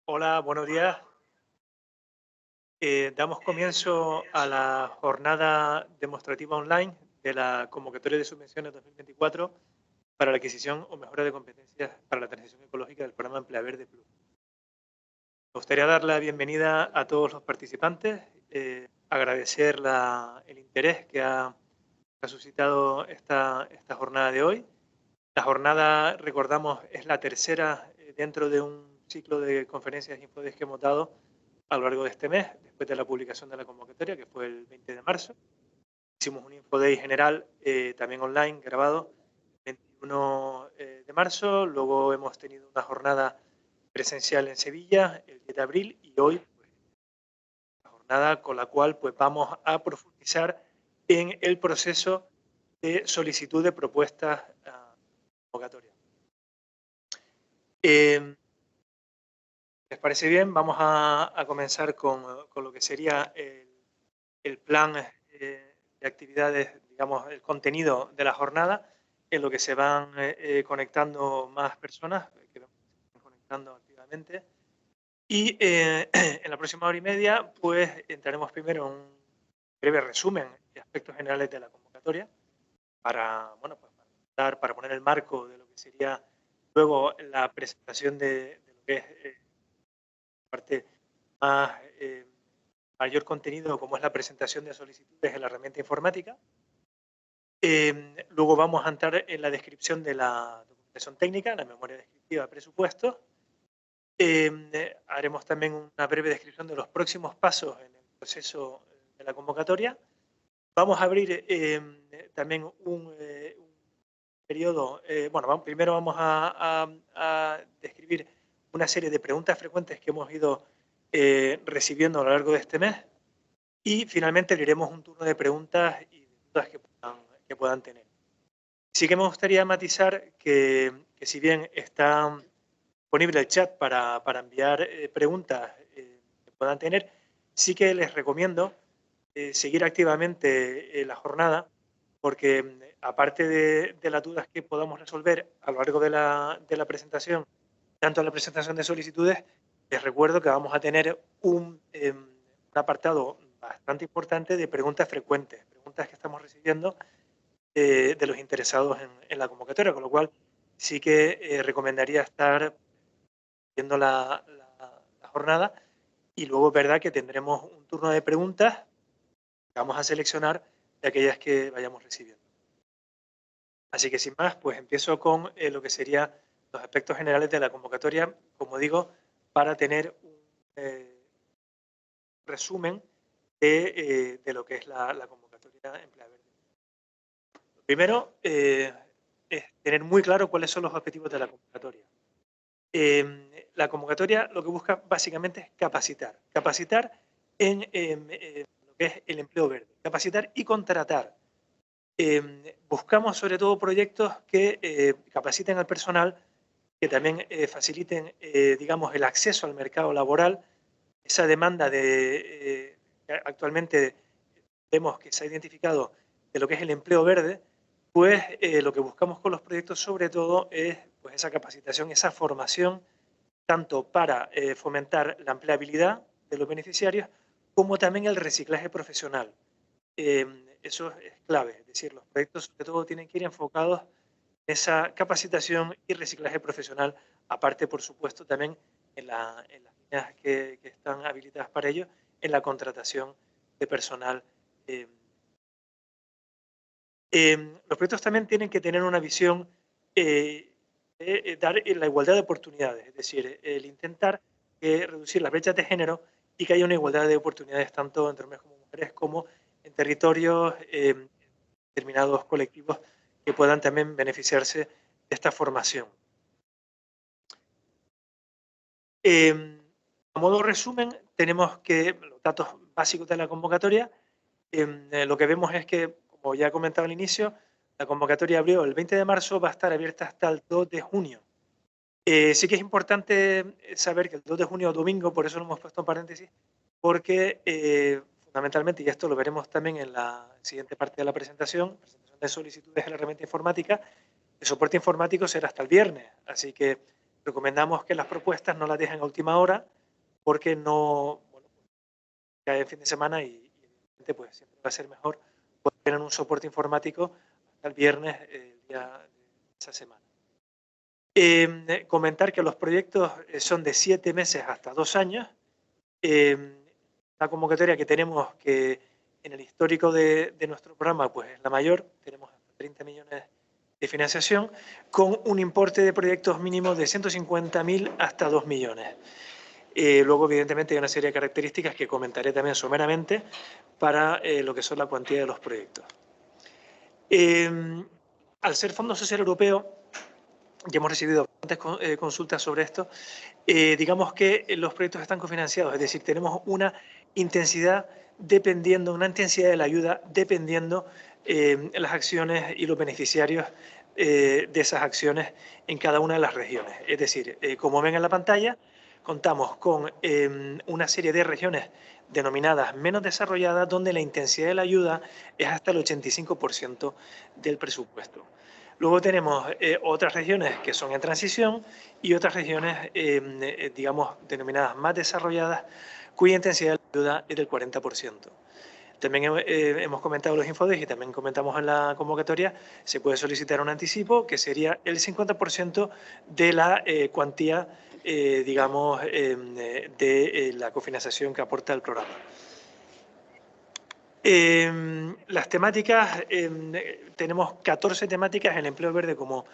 Hola, buenos días. Damos comienzo a la jornada demostrativa online de la convocatoria de subvenciones 2024 para la adquisición o mejora de competencias para la transición ecológica del programa Emplea Verde Plus. Me gustaría dar la bienvenida a todos los participantes, agradecer el interés que ha suscitado esta jornada de hoy. La jornada, recordamos, es la tercera dentro de un ciclo de conferencias y infodes que hemos dado a lo largo de este mes, después de la publicación de la convocatoria, que fue el 20 de marzo. Hicimos un Infoday general, también online, grabado, el 21 de marzo. Luego hemos tenido una jornada presencial en Sevilla, el 10 de abril, y hoy, pues, la jornada con la cual pues, vamos a profundizar en el proceso de solicitud de propuestas convocatoria. ¿Les parece bien? Vamos a comenzar con lo que sería el plan de actividades, digamos, el contenido de la jornada, en lo que se van conectando más personas, que vemos que se están conectando activamente. Y en la próxima hora y media, pues entraremos primero en un breve resumen de aspectos generales de la convocatoria para, bueno, pues para poner el marco de lo que sería luego la presentación de lo que es parte más mayor contenido, como es la presentación de solicitudes en la herramienta informática. Luego vamos a entrar en la descripción de la documentación técnica, la memoria descriptiva de presupuestos. Haremos también una breve descripción de los próximos pasos en el proceso de la convocatoria. Vamos a abrir también un periodo, primero vamos a describir una serie de preguntas frecuentes que hemos ido recibiendo a lo largo de este mes y finalmente le iremos un turno de preguntas y dudas que puedan tener. Sí que me gustaría matizar que si bien está disponible el chat para enviar preguntas que puedan tener, sí que les recomiendo seguir activamente la jornada porque aparte de las dudas que podamos resolver a lo largo de la presentación, tanto en la presentación de solicitudes, les recuerdo que vamos a tener un apartado bastante importante de preguntas frecuentes, preguntas que estamos recibiendo de los interesados en la convocatoria, con lo cual sí que recomendaría estar viendo la jornada y luego es verdad que tendremos un turno de preguntas que vamos a seleccionar de aquellas que vayamos recibiendo. Así que sin más, pues empiezo con lo que serían los aspectos generales de la convocatoria, como digo, para tener un resumen de lo que es la convocatoria Emplea Verde. Lo primero es tener muy claro cuáles son los objetivos de la convocatoria. La convocatoria lo que busca básicamente es capacitar. Capacitar en lo que es el empleo verde. Capacitar y contratar. Buscamos sobre todo proyectos que capaciten al personal, que también faciliten, digamos, el acceso al mercado laboral, esa demanda actualmente vemos que se ha identificado de lo que es el empleo verde, pues lo que buscamos con los proyectos sobre todo es pues, esa capacitación, esa formación, tanto para fomentar la empleabilidad de los beneficiarios, como también el reciclaje profesional. Eso es clave, es decir, los proyectos sobre todo tienen que ir enfocados en esa capacitación y reciclaje profesional, aparte, por supuesto, también en las líneas que están habilitadas para ello, en la contratación de personal. eh, los proyectos también tienen que tener una visión de dar la igualdad de oportunidades, es decir, el intentar reducir las brechas de género y que haya una igualdad de oportunidades tanto entre hombres como mujeres como en territorios, determinados colectivos que puedan también beneficiarse de esta formación. A modo resumen, tenemos que los datos básicos de la convocatoria. Lo que vemos es que, como ya he comentado al inicio, la convocatoria abrió el 20 de marzo, va a estar abierta hasta el 2 de junio. Sí que es importante saber que el 2 de junio es domingo, por eso lo hemos puesto en paréntesis, porque fundamentalmente, y esto lo veremos también en la siguiente parte de la presentación de solicitudes en la herramienta informática, el soporte informático será hasta el viernes, así que recomendamos que las propuestas no las dejen a última hora porque no, bueno, cae en fin de semana y pues siempre va a ser mejor poder tener un soporte informático hasta el viernes, el día de esa semana. Comentar que los proyectos son de 7 meses hasta 2 años. La convocatoria que tenemos, que en el histórico de nuestro programa pues es la mayor, tenemos 30 millones de financiación, con un importe de proyectos mínimos de 150.000 hasta 2 millones. Luego, evidentemente, hay una serie de características que comentaré también someramente para lo que son la cuantía de los proyectos. Al ser Fondo Social Europeo, ya hemos recibido bastantes consultas sobre esto, digamos que los proyectos están cofinanciados, es decir, tenemos una intensidad una intensidad de la ayuda dependiendo las acciones y los beneficiarios de esas acciones en cada una de las regiones. Es decir, como ven en la pantalla, contamos con una serie de regiones denominadas menos desarrolladas, donde la intensidad de la ayuda es hasta el 85% del presupuesto. Luego tenemos otras regiones que son en transición y otras regiones, digamos, denominadas más desarrolladas, cuya intensidad de ayuda es del 40%. También hemos comentado los Infodés y también comentamos en la convocatoria, se puede solicitar un anticipo que sería el 50% de la cuantía, digamos, de la cofinanciación que aporta el programa. Las temáticas, tenemos 14 temáticas. El empleo verde, como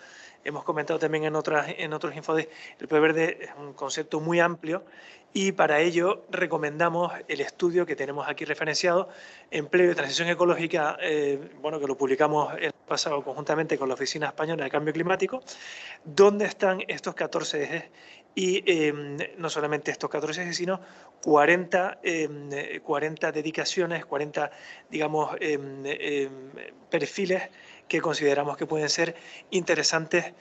hemos comentado también en otros Infodés, el empleo verde es un concepto muy amplio y para ello recomendamos el estudio que tenemos aquí referenciado, Empleo y Transición Ecológica, bueno, que lo publicamos el año pasado conjuntamente con la Oficina Española de Cambio Climático, donde están estos 14 ejes y no solamente estos 14 ejes, sino 40 dedicaciones, 40, digamos, perfiles que consideramos que pueden ser interesantes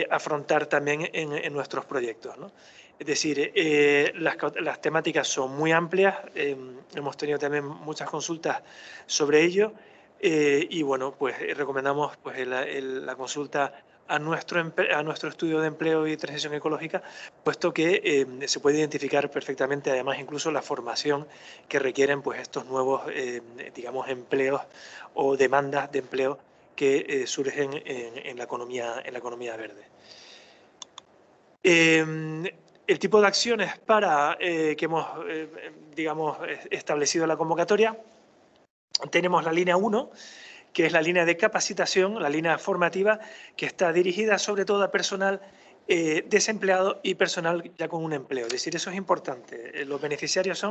afrontar también en nuestros proyectos, ¿no? Es decir, las temáticas son muy amplias, hemos tenido también muchas consultas sobre ello y bueno, pues recomendamos pues, la consulta a nuestro estudio de empleo y transición ecológica, puesto que se puede identificar perfectamente, además, incluso la formación que requieren pues, estos nuevos, digamos, empleos o demandas de empleo que surgen en la economía verde. El tipo de acciones para que hemos, digamos, establecido en la convocatoria, tenemos la línea 1, que es la línea de capacitación, la línea formativa, que está dirigida sobre todo a personal desempleado y personal ya con un empleo. Es decir, eso es importante. Los beneficiarios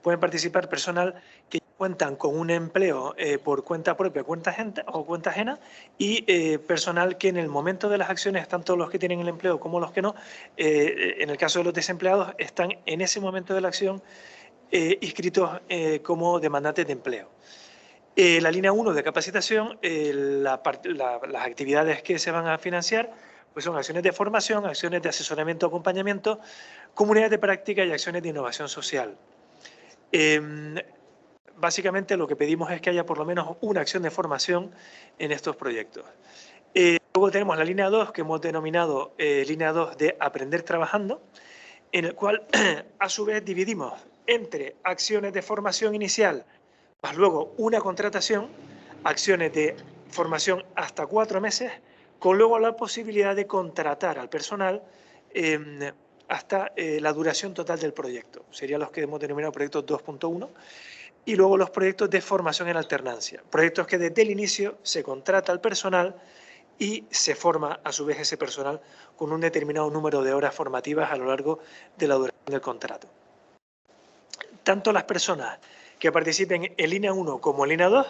pueden participar personal que cuentan con un empleo por cuenta propia, cuenta ajena, y personal que en el momento de las acciones, tanto los que tienen el empleo como los que no, en el caso de los desempleados, están en ese momento de la acción inscritos como demandantes de empleo. La línea 1 de capacitación, las actividades que se van a financiar pues son acciones de formación, acciones de asesoramiento, acompañamiento, comunidades de práctica y acciones de innovación social. Básicamente lo que pedimos es que haya por lo menos una acción de formación en estos proyectos. Luego tenemos la línea 2, que hemos denominado línea 2 de aprender trabajando, en el cual a su vez dividimos entre acciones de formación inicial, más luego una contratación, acciones de formación hasta 4 meses, con luego la posibilidad de contratar al personal hasta la duración total del proyecto. Serían los que hemos denominado proyectos 2.1. Y luego los proyectos de formación en alternancia. Proyectos que desde el inicio se contrata al personal y se forma a su vez ese personal con un determinado número de horas formativas a lo largo de la duración del contrato. Tanto las personas que participen en línea 1 como en línea 2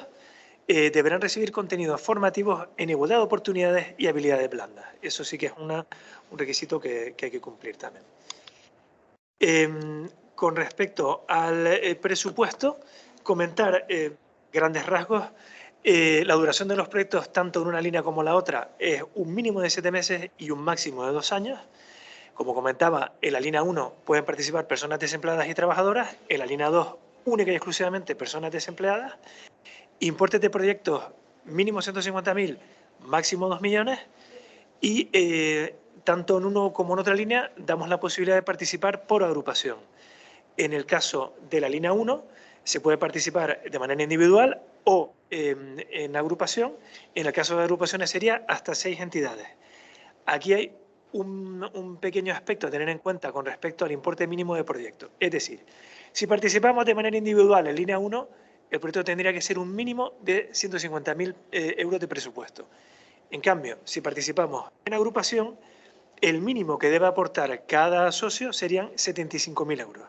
deberán recibir contenidos formativos en igualdad de oportunidades y habilidades blandas. Eso sí que es un requisito que hay que cumplir también. Con respecto al presupuesto, comentar grandes rasgos. La duración de los proyectos, tanto en una línea como en la otra, es un mínimo de 7 meses y un máximo de 2 años. Como comentaba, en la línea 1 pueden participar personas desempleadas y trabajadoras, en la línea 2 única y exclusivamente personas desempleadas. Importes de proyectos mínimo 150.000, máximo 2 millones y tanto en uno como en otra línea damos la posibilidad de participar por agrupación. En el caso de la línea 1 se puede participar de manera individual o en agrupación. En el caso de agrupaciones sería hasta 6 entidades. Aquí hay un pequeño aspecto a tener en cuenta con respecto al importe mínimo de proyecto. Es decir, si participamos de manera individual en línea 1, el proyecto tendría que ser un mínimo de 150.000 euros de presupuesto. En cambio, si participamos en agrupación, el mínimo que debe aportar cada socio serían 75.000 euros.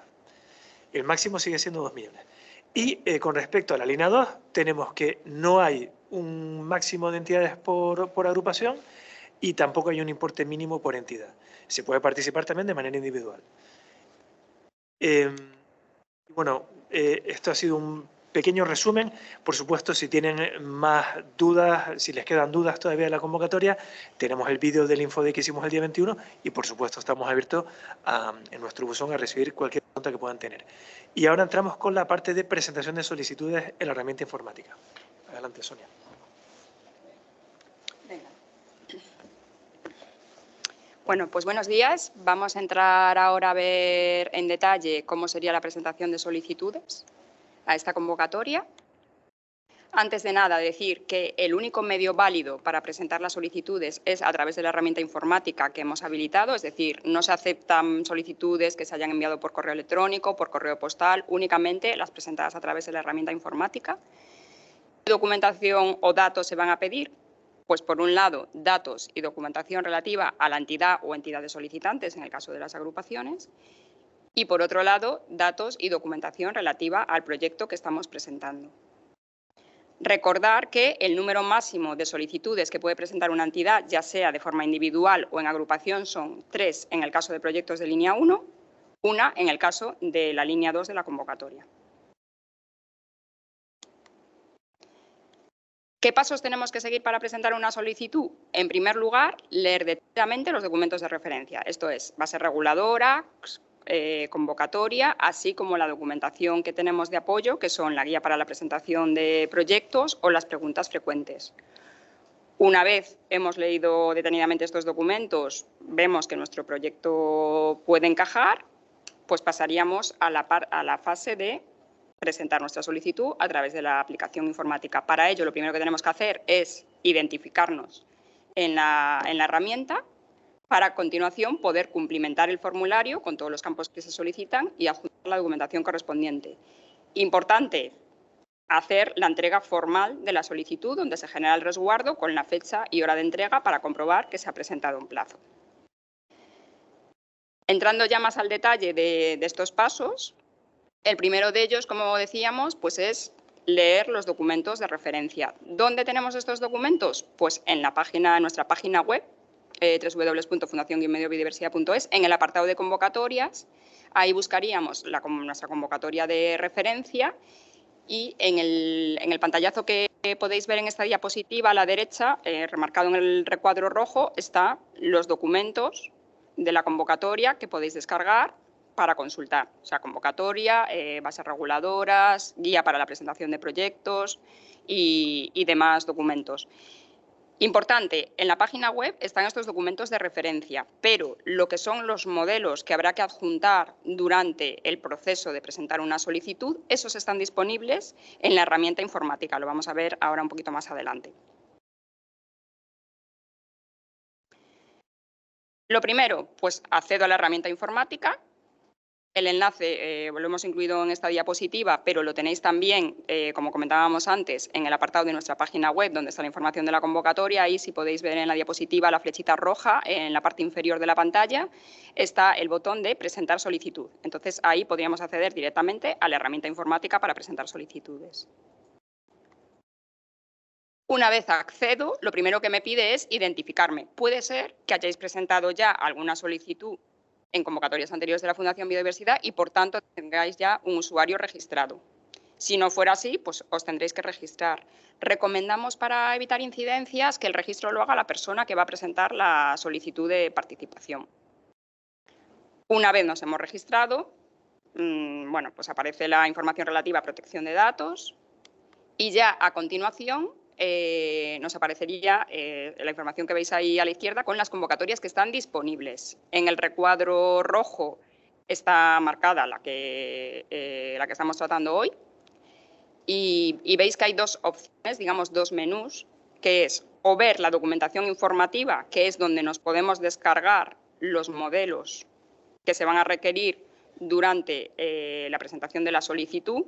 El máximo sigue siendo 2 millones. Y con respecto a la línea 2, tenemos que no hay un máximo de entidades por agrupación y tampoco hay un importe mínimo por entidad. Se puede participar también de manera individual. Bueno, esto ha sido un pequeño resumen. Por supuesto, si tienen más dudas, si les quedan dudas todavía de la convocatoria, tenemos el vídeo del Infoday que hicimos el día 21 y, por supuesto, estamos abiertos en nuestro buzón a recibir cualquier pregunta que puedan tener. Y ahora entramos con la parte de presentación de solicitudes en la herramienta informática. Adelante, Sonia. Bueno, pues buenos días. Vamos a entrar ahora a ver en detalle cómo sería la presentación de solicitudes a esta convocatoria. Antes de nada, decir que el único medio válido para presentar las solicitudes es a través de la herramienta informática que hemos habilitado, es decir, no se aceptan solicitudes que se hayan enviado por correo electrónico, por correo postal, únicamente las presentadas a través de la herramienta informática. ¿Qué documentación o datos se van a pedir? Pues, por un lado, datos y documentación relativa a la entidad o entidades solicitantes, en el caso de las agrupaciones, y, por otro lado, datos y documentación relativa al proyecto que estamos presentando. Recordar que el número máximo de solicitudes que puede presentar una entidad, ya sea de forma individual o en agrupación, son 3 en el caso de proyectos de línea 1, 1 en el caso de la línea 2 de la convocatoria. ¿Qué pasos tenemos que seguir para presentar una solicitud? En primer lugar, leer detalladamente los documentos de referencia, esto es, base reguladora, convocatoria, así como la documentación que tenemos de apoyo, que son la guía para la presentación de proyectos o las preguntas frecuentes. Una vez hemos leído detenidamente estos documentos, vemos que nuestro proyecto puede encajar, pues pasaríamos a la fase de presentar nuestra solicitud a través de la aplicación informática. Para ello, lo primero que tenemos que hacer es identificarnos en la herramienta para, a continuación, poder cumplimentar el formulario con todos los campos que se solicitan y adjuntar la documentación correspondiente. Importante, hacer la entrega formal de la solicitud, donde se genera el resguardo con la fecha y hora de entrega para comprobar que se ha presentado en plazo. Entrando ya más al detalle de estos pasos, el primero de ellos, como decíamos, pues es leer los documentos de referencia. ¿Dónde tenemos estos documentos? Pues en nuestra página web, www.fundacion-biodiversidad.es, en el apartado de convocatorias. Ahí buscaríamos nuestra convocatoria de referencia y en el pantallazo que podéis ver en esta diapositiva a la derecha, remarcado en el recuadro rojo, están los documentos de la convocatoria que podéis descargar para consultar, o sea, convocatoria, bases reguladoras, guía para la presentación de proyectos y demás documentos. Importante, en la página web están estos documentos de referencia, pero lo que son los modelos que habrá que adjuntar durante el proceso de presentar una solicitud, esos están disponibles en la herramienta informática. Lo vamos a ver ahora un poquito más adelante. Lo primero, pues accedo a la herramienta informática. El enlace lo hemos incluido en esta diapositiva, pero lo tenéis también, como comentábamos antes, en el apartado de nuestra página web, donde está la información de la convocatoria. Ahí, si podéis ver en la diapositiva, la flechita roja, en la parte inferior de la pantalla, está el botón de presentar solicitud. Entonces, ahí podríamos acceder directamente a la herramienta informática para presentar solicitudes. Una vez accedo, lo primero que me pide es identificarme. Puede ser que hayáis presentado ya alguna solicitud en convocatorias anteriores de la Fundación Biodiversidad y, por tanto, tengáis ya un usuario registrado. Si no fuera así, pues os tendréis que registrar. Recomendamos, para evitar incidencias, que el registro lo haga la persona que va a presentar la solicitud de participación. Una vez nos hemos registrado, bueno, pues aparece la información relativa a protección de datos y ya a continuación nos aparecería la información que veis ahí a la izquierda con las convocatorias que están disponibles. En el recuadro rojo está marcada la que estamos tratando hoy y veis que hay dos opciones, digamos dos menús, que es o ver la documentación informativa, que es donde nos podemos descargar los modelos que se van a requerir durante la presentación de la solicitud.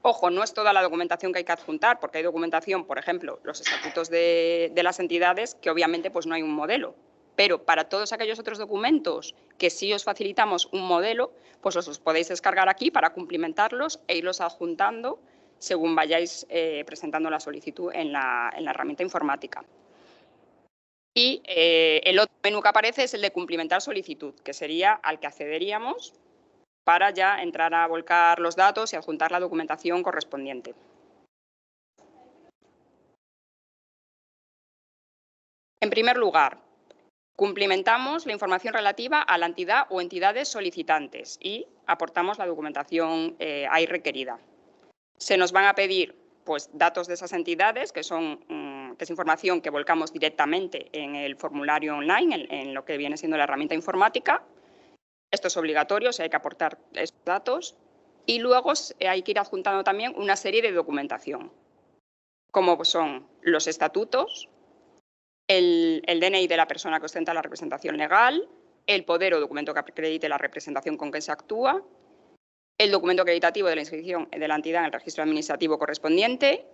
Ojo, no es toda la documentación que hay que adjuntar, porque hay documentación, por ejemplo, los estatutos de las entidades, que obviamente pues, no hay un modelo. Pero para todos aquellos otros documentos que sí os facilitamos un modelo, pues os los podéis descargar aquí para cumplimentarlos e irlos adjuntando según vayáis presentando la solicitud en la herramienta informática. Y el otro menú que aparece es el de cumplimentar solicitud, que sería al que accederíamos para ya entrar a volcar los datos y adjuntar la documentación correspondiente. En primer lugar, cumplimentamos la información relativa a la entidad o entidades solicitantes y aportamos la documentación ahí requerida. Se nos van a pedir pues, datos de esas entidades, que es información que volcamos directamente en el formulario online, en lo que viene siendo la herramienta informática. Esto es obligatorio, o sea, hay que aportar esos datos. Y luego hay que ir adjuntando también una serie de documentación, como son los estatutos, el DNI de la persona que ostenta la representación legal, el poder o documento que acredite la representación con que se actúa, el documento acreditativo de la inscripción de la entidad en el registro administrativo correspondiente,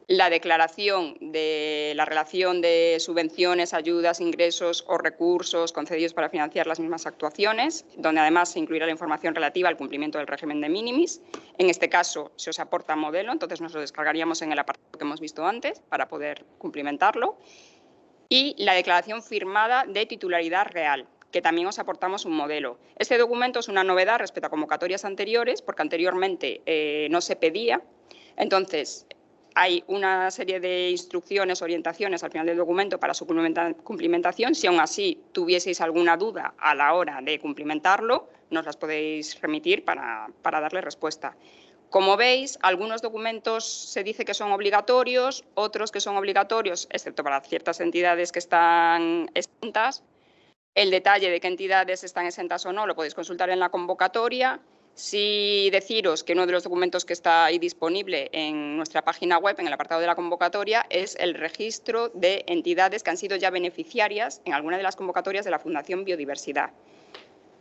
la declaración de la relación de subvenciones, ayudas, ingresos o recursos concedidos para financiar las mismas actuaciones, donde además se incluirá la información relativa al cumplimiento del régimen de minimis. En este caso se os aporta modelo, entonces nos lo descargaríamos en el apartado que hemos visto antes para poder cumplimentarlo. Y la declaración firmada de titularidad real, que también os aportamos un modelo. Este documento es una novedad respecto a convocatorias anteriores, porque anteriormente no se pedía. Entonces, hay una serie de instrucciones, orientaciones al final del documento para su cumplimentación. Si aún así tuvieseis alguna duda a la hora de cumplimentarlo, nos las podéis remitir para darle respuesta. Como veis, algunos documentos se dice que son obligatorios, otros que son obligatorios, excepto para ciertas entidades que están exentas. El detalle de qué entidades están exentas o no lo podéis consultar en la convocatoria. Sí deciros que uno de los documentos que está ahí disponible en nuestra página web, en el apartado de la convocatoria, es el registro de entidades que han sido ya beneficiarias en alguna de las convocatorias de la Fundación Biodiversidad.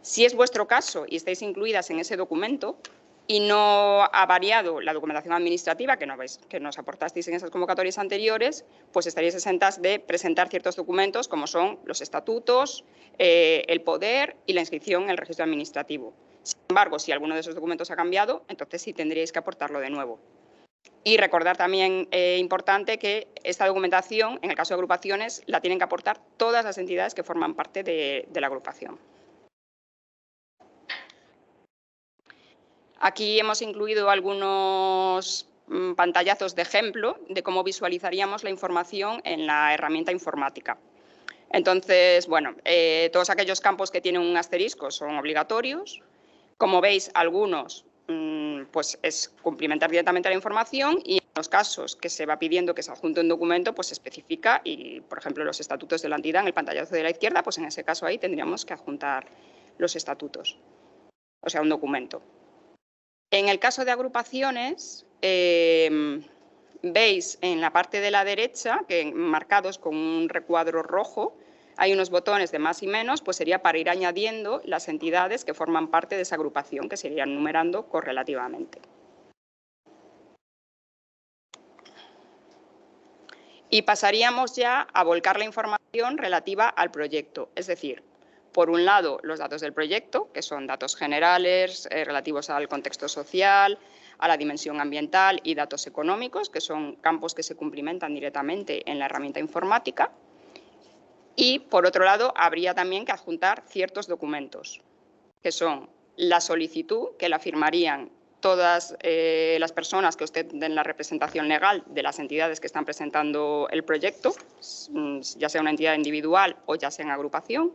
Si es vuestro caso y estáis incluidas en ese documento y no ha variado la documentación administrativa que nos aportasteis en esas convocatorias anteriores, pues estaríais exentas de presentar ciertos documentos como son los estatutos, el poder y la inscripción en el registro administrativo. Sin embargo, si alguno de esos documentos ha cambiado, entonces sí tendríais que aportarlo de nuevo. Y recordar también, importante, que esta documentación, en el caso de agrupaciones, la tienen que aportar todas las entidades que forman parte de la agrupación. Aquí hemos incluido algunos pantallazos de ejemplo de cómo visualizaríamos la información en la herramienta informática. Entonces, bueno, todos aquellos campos que tienen un asterisco son obligatorios. Como veis, algunos pues es cumplimentar directamente la información y en los casos que se va pidiendo que se adjunte un documento, pues se especifica y, por ejemplo, los estatutos de la entidad en el pantallazo de la izquierda, pues en ese caso ahí tendríamos que adjuntar los estatutos, o sea, un documento. En el caso de agrupaciones, veis en la parte de la derecha, que marcados con un recuadro rojo, hay unos botones de más y menos, pues sería para ir añadiendo las entidades que forman parte de esa agrupación, que se irían numerando correlativamente. Y pasaríamos ya a volcar la información relativa al proyecto, es decir, por un lado, los datos del proyecto, que son datos generales relativos al contexto social, a la dimensión ambiental y datos económicos, que son campos que se cumplimentan directamente en la herramienta informática. Y, por otro lado, habría también que adjuntar ciertos documentos, que son la solicitud, que la firmarían todas las personas que ostenten la representación legal de las entidades que están presentando el proyecto, ya sea una entidad individual o ya sea en agrupación.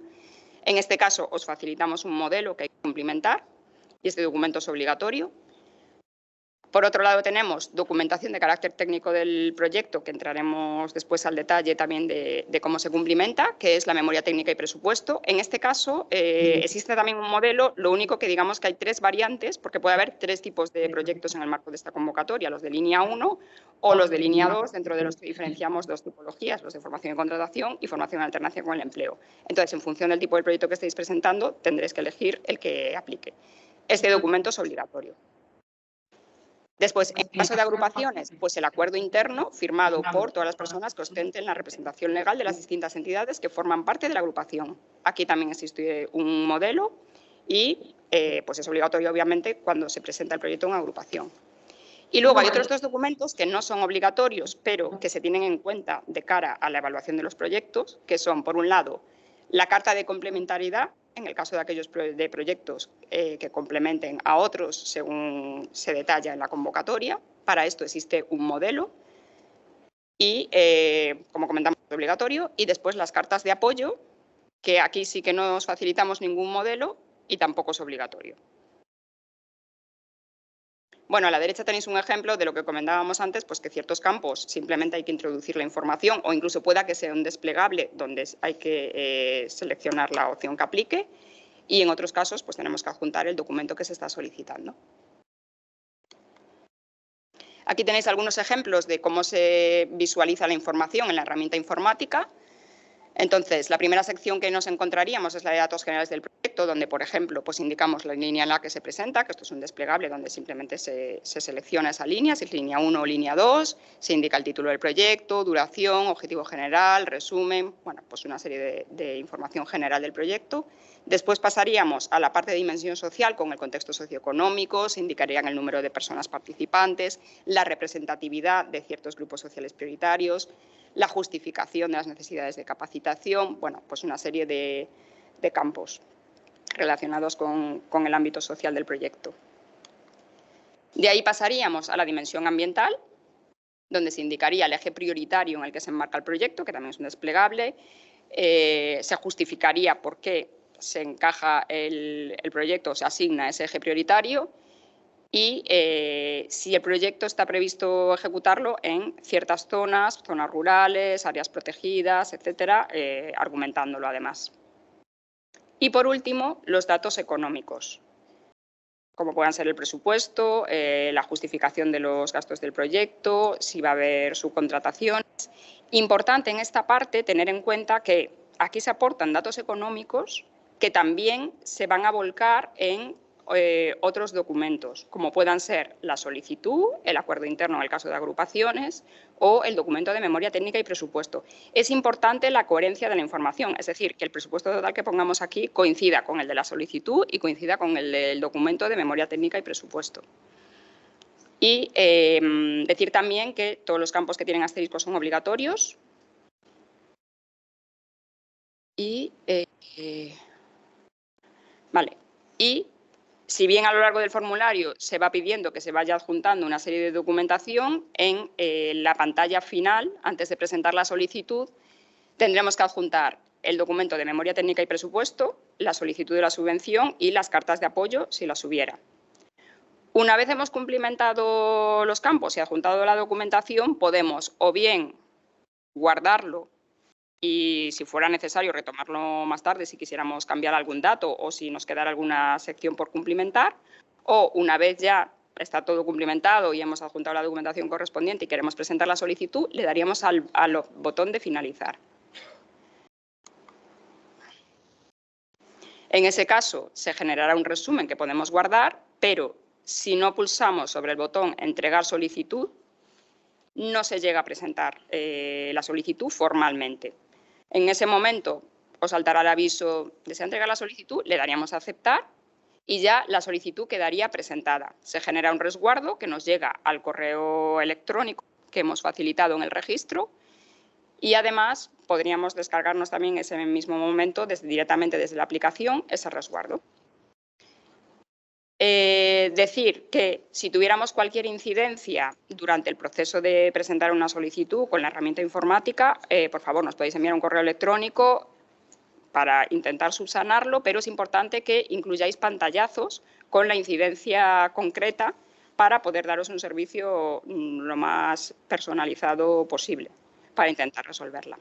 En este caso, os facilitamos un modelo que hay que cumplimentar y este documento es obligatorio. Por otro lado, tenemos documentación de carácter técnico del proyecto, que entraremos después al detalle también de cómo se cumplimenta, que es la memoria técnica y presupuesto. En este caso, existe también un modelo, lo único que digamos que hay 3 variantes, porque puede haber 3 tipos de proyectos en el marco de esta convocatoria, los de línea 1 o los de línea 2, dentro de los que diferenciamos 2 tipologías, los de formación y contratación y formación en alternancia con el empleo. Entonces, en función del tipo de proyecto que estéis presentando, tendréis que elegir el que aplique. Este documento es obligatorio. Después, en caso de agrupaciones, pues el acuerdo interno firmado por todas las personas que ostenten la representación legal de las distintas entidades que forman parte de la agrupación. Aquí también existe un modelo y pues es obligatorio, obviamente, cuando se presenta el proyecto en agrupación. Y luego hay otros 2 documentos que no son obligatorios, pero que se tienen en cuenta de cara a la evaluación de los proyectos, que son, por un lado, la carta de complementariedad, en el caso de aquellos proyectos que complementen a otros según se detalla en la convocatoria. Para esto existe un modelo y, como comentamos, es obligatorio. Y después las cartas de apoyo, que aquí sí que no os facilitamos ningún modelo y tampoco es obligatorio. Bueno, a la derecha tenéis un ejemplo de lo que comentábamos antes, pues que ciertos campos simplemente hay que introducir la información o incluso pueda que sea un desplegable donde hay que seleccionar la opción que aplique y en otros casos pues tenemos que adjuntar el documento que se está solicitando. Aquí tenéis algunos ejemplos de cómo se visualiza la información en la herramienta informática. Entonces, la primera sección que nos encontraríamos es la de datos generales del proyecto, donde, por ejemplo, pues indicamos la línea en la que se presenta, que esto es un desplegable donde simplemente se selecciona esa línea, si es línea 1 o línea 2, se indica el título del proyecto, duración, objetivo general, resumen, bueno, pues una serie de información general del proyecto. Después pasaríamos a la parte de dimensión social con el contexto socioeconómico, se indicarían el número de personas participantes, la representatividad de ciertos grupos sociales prioritarios, la justificación de las necesidades de capacitación, bueno, pues una serie de campos relacionados con el ámbito social del proyecto. De ahí pasaríamos a la dimensión ambiental, donde se indicaría el eje prioritario en el que se enmarca el proyecto, que también es un desplegable, se justificaría por qué se encaja el proyecto, se asigna ese eje prioritario, y si el proyecto está previsto ejecutarlo en ciertas zonas, zonas rurales, áreas protegidas, etcétera, argumentándolo además. Y por último, los datos económicos, como puedan ser el presupuesto, la justificación de los gastos del proyecto, si va a haber subcontrataciones. Importante en esta parte tener en cuenta que aquí se aportan datos económicos que también se van a volcar en otros documentos, como puedan ser la solicitud, el acuerdo interno en el caso de agrupaciones o el documento de memoria técnica y presupuesto. Es importante la coherencia de la información, es decir, que el presupuesto total que pongamos aquí coincida con el de la solicitud y coincida con el del documento de memoria técnica y presupuesto. Y decir también que todos los campos que tienen asterisco son obligatorios. Y vale. Y si bien a lo largo del formulario se va pidiendo que se vaya adjuntando una serie de documentación, en la pantalla final, antes de presentar la solicitud, tendremos que adjuntar el documento de memoria técnica y presupuesto, la solicitud de la subvención y las cartas de apoyo, si las hubiera. Una vez hemos cumplimentado los campos y adjuntado la documentación, podemos o bien guardarlo y si fuera necesario retomarlo más tarde si quisiéramos cambiar algún dato o si nos quedara alguna sección por cumplimentar, o una vez ya está todo cumplimentado y hemos adjuntado la documentación correspondiente y queremos presentar la solicitud, le daríamos al botón de finalizar. En ese caso se generará un resumen que podemos guardar, pero si no pulsamos sobre el botón entregar solicitud, no se llega a presentar la solicitud formalmente. En ese momento os saltará el aviso ¿desea entregar la solicitud? Le daríamos a aceptar y ya la solicitud quedaría presentada. Se genera un resguardo que nos llega al correo electrónico que hemos facilitado en el registro y además podríamos descargarnos también ese mismo momento directamente desde la aplicación ese resguardo. Decir que si tuviéramos cualquier incidencia durante el proceso de presentar una solicitud con la herramienta informática, por favor nos podéis enviar un correo electrónico para intentar subsanarlo, pero es importante que incluyáis pantallazos con la incidencia concreta para poder daros un servicio lo más personalizado posible para intentar resolverla.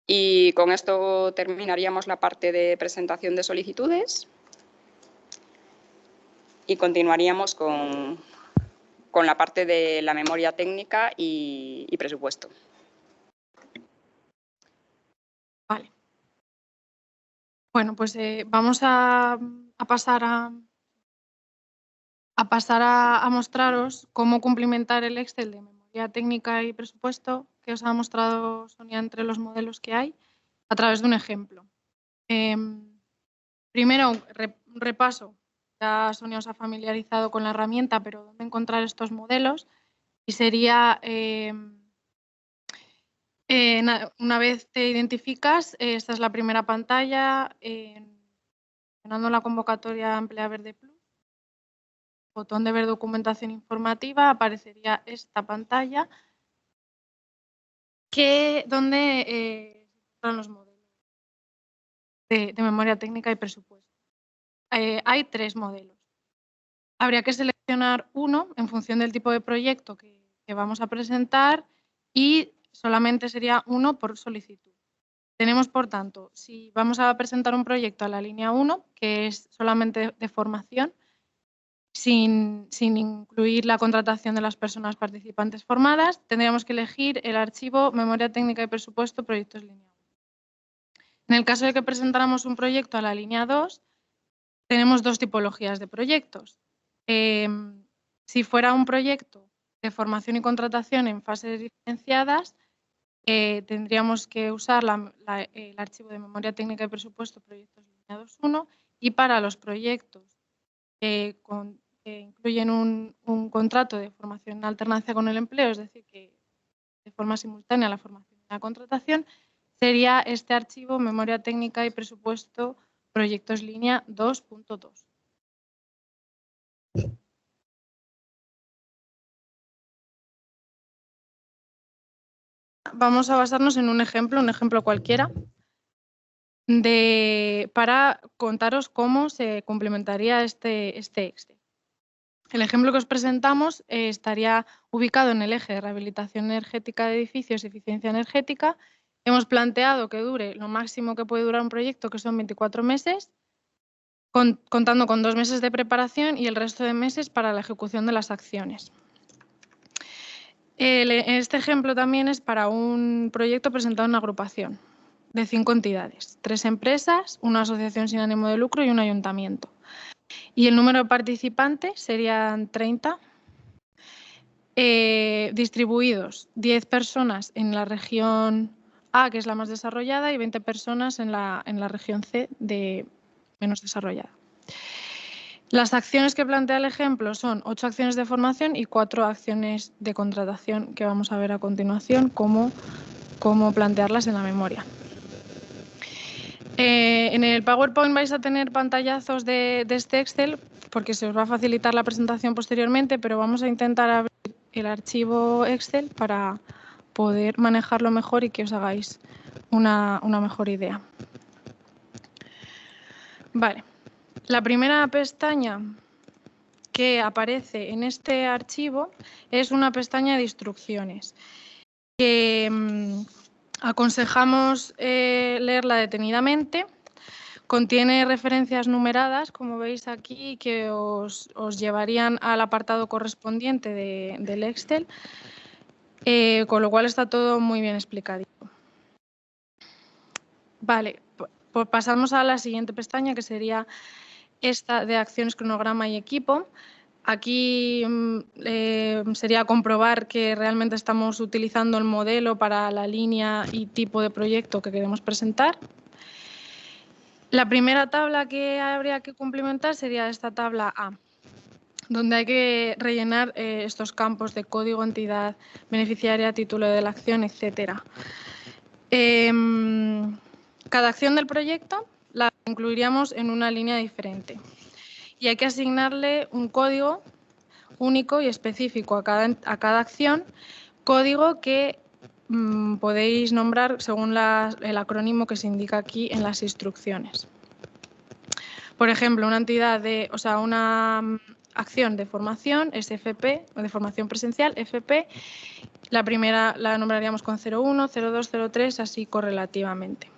Y con esto terminaríamos la parte de presentación de solicitudes y continuaríamos con la parte de la memoria técnica y presupuesto. Vale. Bueno, pues vamos a pasar a mostraros cómo cumplimentar el Excel de memoria técnica y presupuesto que os ha mostrado Sonia entre los modelos que hay a través de un ejemplo. Primero, un repaso. Ya Sonia os ha familiarizado con la herramienta, pero dónde encontrar estos modelos. Y sería, una vez te identificas, esta es la primera pantalla, seleccionando la convocatoria Emplea Verde Plus, botón de ver documentación informativa, aparecería esta pantalla, donde están los modelos de memoria técnica y presupuesto. Hay 3 modelos. Habría que seleccionar uno en función del tipo de proyecto que vamos a presentar y solamente sería uno por solicitud. Tenemos, por tanto, si vamos a presentar un proyecto a la línea 1, que es solamente de formación, sin incluir la contratación de las personas participantes formadas, tendríamos que elegir el archivo Memoria Técnica y Presupuesto Proyectos Línea 1. En el caso de que presentáramos un proyecto a la línea 2, tenemos 2 tipologías de proyectos. Si fuera un proyecto de formación y contratación en fases diferenciadas, tendríamos que usar el archivo de Memoria Técnica y Presupuesto Proyectos Línea 2.1 y para los proyectos que incluyen un contrato de formación en alternancia con el empleo, es decir, que de forma simultánea la formación y la contratación, sería este archivo Memoria Técnica y Presupuesto Proyectos Línea 2.2. Vamos a basarnos en un ejemplo cualquiera, para contaros cómo se complementaría este Excel. El ejemplo que os presentamos estaría ubicado en el eje de rehabilitación energética de edificios y eficiencia energética. Hemos planteado que dure lo máximo que puede durar un proyecto, que son 24 meses, contando con 2 meses de preparación y el resto de meses para la ejecución de las acciones. Este ejemplo también es para un proyecto presentado en una agrupación de 5 entidades, 3 empresas, una asociación sin ánimo de lucro y un ayuntamiento. Y el número de participantes serían 30, distribuidos 10 personas en la región A, que es la más desarrollada, y 20 personas en la región C, de menos desarrollada. Las acciones que plantea el ejemplo son 8 acciones de formación y 4 acciones de contratación, que vamos a ver a continuación cómo plantearlas en la memoria. En el PowerPoint vais a tener pantallazos de este Excel porque se os va a facilitar la presentación posteriormente, pero vamos a intentar abrir el archivo Excel para poder manejarlo mejor y que os hagáis una mejor idea. Vale. La primera pestaña que aparece en este archivo es una pestaña de instrucciones que aconsejamos leerla detenidamente. Contiene referencias numeradas, como veis aquí, que os llevarían al apartado correspondiente del Excel, con lo cual está todo muy bien explicadito. Vale, pues pasamos a la siguiente pestaña, que sería esta de acciones, cronograma y equipo. Aquí sería comprobar que realmente estamos utilizando el modelo para la línea y tipo de proyecto que queremos presentar. La primera tabla que habría que cumplimentar sería esta tabla A, donde hay que rellenar estos campos de código, entidad, beneficiaria, título de la acción, etcétera. Cada acción del proyecto la incluiríamos en una línea diferente y hay que asignarle un código único y específico a cada acción, código que podéis nombrar según el acrónimo que se indica aquí en las instrucciones. Por ejemplo, una acción de formación es FP, de formación presencial, FP. La primera la nombraríamos con 01, 02, 03, así correlativamente.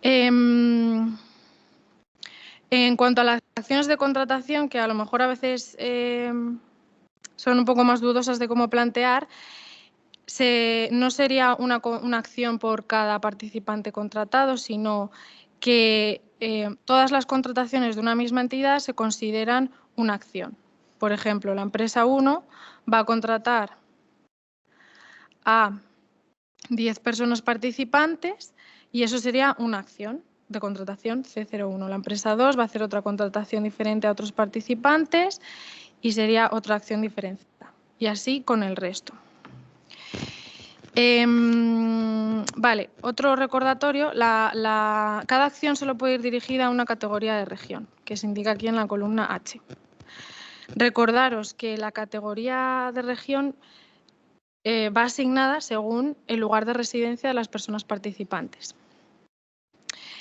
En cuanto a las acciones de contratación, que a lo mejor a veces son un poco más dudosas de cómo plantear, no sería una acción por cada participante contratado, sino que todas las contrataciones de una misma entidad se consideran una acción. Por ejemplo, la empresa 1 va a contratar a 10 personas participantes y eso sería una acción de contratación C01. La empresa 2 va a hacer otra contratación diferente a otros participantes y sería otra acción diferenciada. Y así con el resto. Vale, otro recordatorio. Cada acción solo puede ir dirigida a una categoría de región, que se indica aquí en la columna H. Recordaros que la categoría de región va asignada según el lugar de residencia de las personas participantes.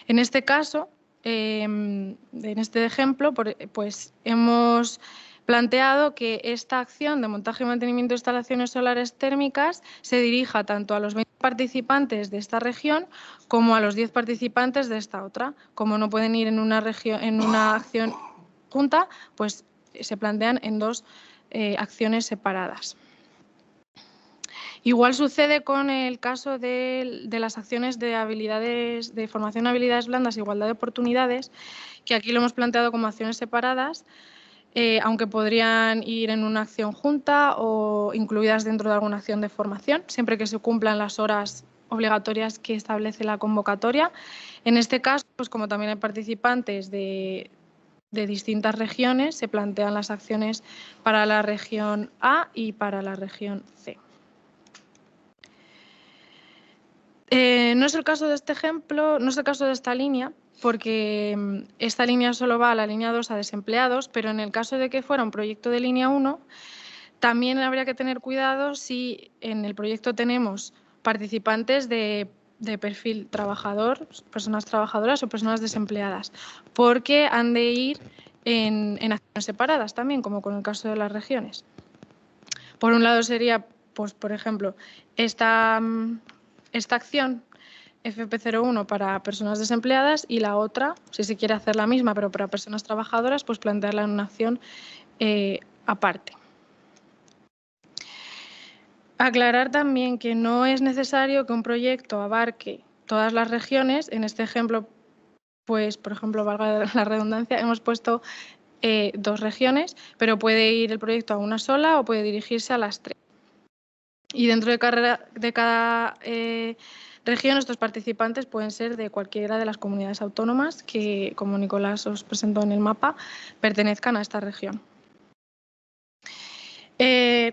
En este caso, en este ejemplo, pues hemos planteado que esta acción de montaje y mantenimiento de instalaciones solares térmicas se dirija tanto a los 20 participantes de esta región como a los 10 participantes de esta otra. Como no pueden ir en una acción junta, pues se plantean en dos acciones separadas. Igual sucede con el caso de las acciones de habilidades, de formación en habilidades blandas e igualdad de oportunidades, que aquí lo hemos planteado como acciones separadas, aunque podrían ir en una acción junta o incluidas dentro de alguna acción de formación, siempre que se cumplan las horas obligatorias que establece la convocatoria. En este caso, pues como también hay participantes de distintas regiones, se plantean las acciones para la región A y para la región C. No es el caso de este ejemplo, no es el caso de esta línea, porque esta línea solo va a la línea 2 a desempleados, pero en el caso de que fuera un proyecto de línea 1, también habría que tener cuidado si en el proyecto tenemos participantes de perfil trabajador, personas trabajadoras o personas desempleadas, porque han de ir en acciones separadas también, como con el caso de las regiones. Por un lado sería, pues, por ejemplo, esta acción FP01 para personas desempleadas y la otra, si se quiere hacer la misma pero para personas trabajadoras, pues plantearla en una acción aparte. Aclarar también que no es necesario que un proyecto abarque todas las regiones. En este ejemplo, pues, por ejemplo, valga la redundancia, hemos puesto 2 regiones, pero puede ir el proyecto a una sola o puede dirigirse a las 3. Y dentro de cada región, estos participantes pueden ser de cualquiera de las comunidades autónomas que, como Nicolás os presentó en el mapa, pertenezcan a esta región.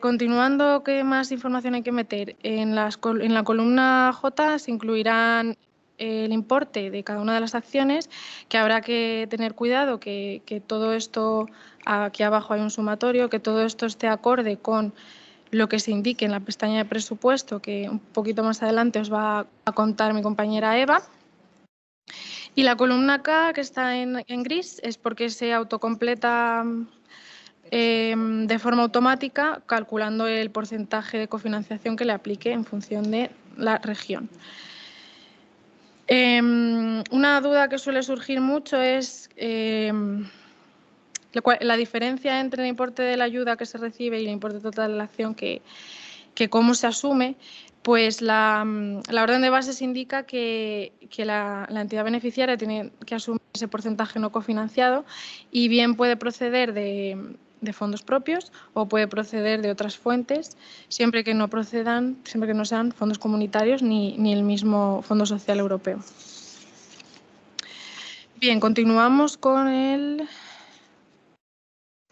Continuando, ¿qué más información hay que meter? En la columna J se incluirán el importe de cada una de las acciones, que habrá que tener cuidado que todo esto, aquí abajo hay un sumatorio, que todo esto esté acorde con lo que se indique en la pestaña de presupuesto, que un poquito más adelante os va a contar mi compañera Eva. Y la columna K, que está en gris, es porque se autocompleta de forma automática, calculando el porcentaje de cofinanciación que le aplique en función de la región. Una duda que suele surgir mucho es la diferencia entre el importe de la ayuda que se recibe y el importe total de la acción, que cómo se asume. Pues la orden de bases indica que la entidad beneficiaria tiene que asumir ese porcentaje no cofinanciado y bien puede proceder de fondos propios o puede proceder de otras fuentes, siempre que no sean fondos comunitarios ni el mismo Fondo Social Europeo. Bien, continuamos con el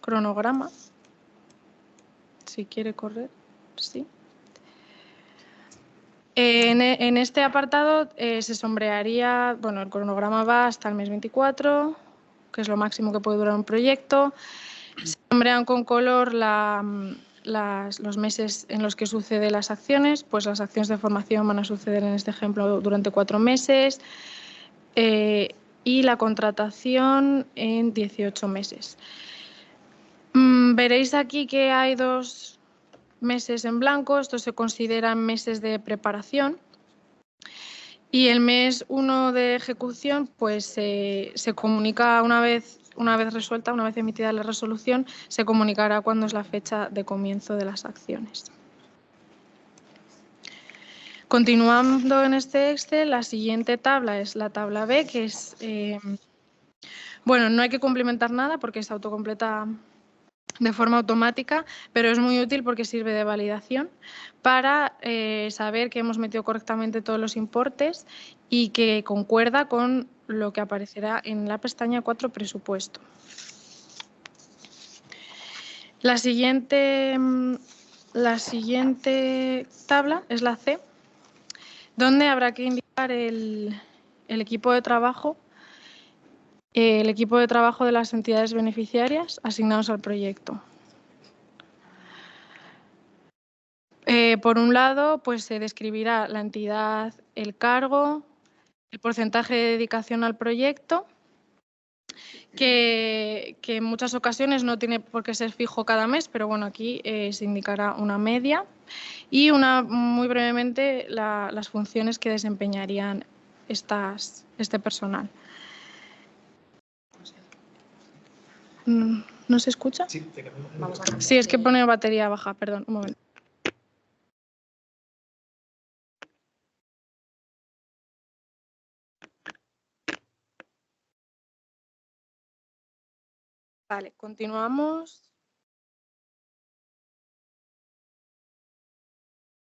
cronograma. Si quiere correr, sí. En este apartado se sombrearía, bueno, el cronograma va hasta el mes 24, que es lo máximo que puede durar un proyecto. Se sombrean con color los meses en los que suceden las acciones, pues las acciones de formación van a suceder en este ejemplo durante 4 meses. y la contratación en 18 meses. Veréis aquí que hay 2 meses en blanco, estos se consideran meses de preparación. Y el mes 1 de ejecución, pues se comunica una vez resuelta, una vez emitida la resolución, se comunicará cuándo es la fecha de comienzo de las acciones. Continuando en este Excel, la siguiente tabla es la tabla B, que es, bueno, no hay que complementar nada porque se autocompleta de forma automática, pero es muy útil porque sirve de validación para saber que hemos metido correctamente todos los importes y que concuerda con lo que aparecerá en la pestaña 4 presupuesto. La siguiente tabla es la C, donde habrá que indicar el equipo de trabajo. El equipo de trabajo de las entidades beneficiarias asignados al proyecto. Por un lado, pues se describirá la entidad, el cargo, el porcentaje de dedicación al proyecto, que en muchas ocasiones no tiene por qué ser fijo cada mes, pero bueno, aquí se indicará una media y muy brevemente las funciones que desempeñarían este personal. ¿No se escucha? Sí, sí, es que pone batería baja, perdón, un momento. Vale, continuamos.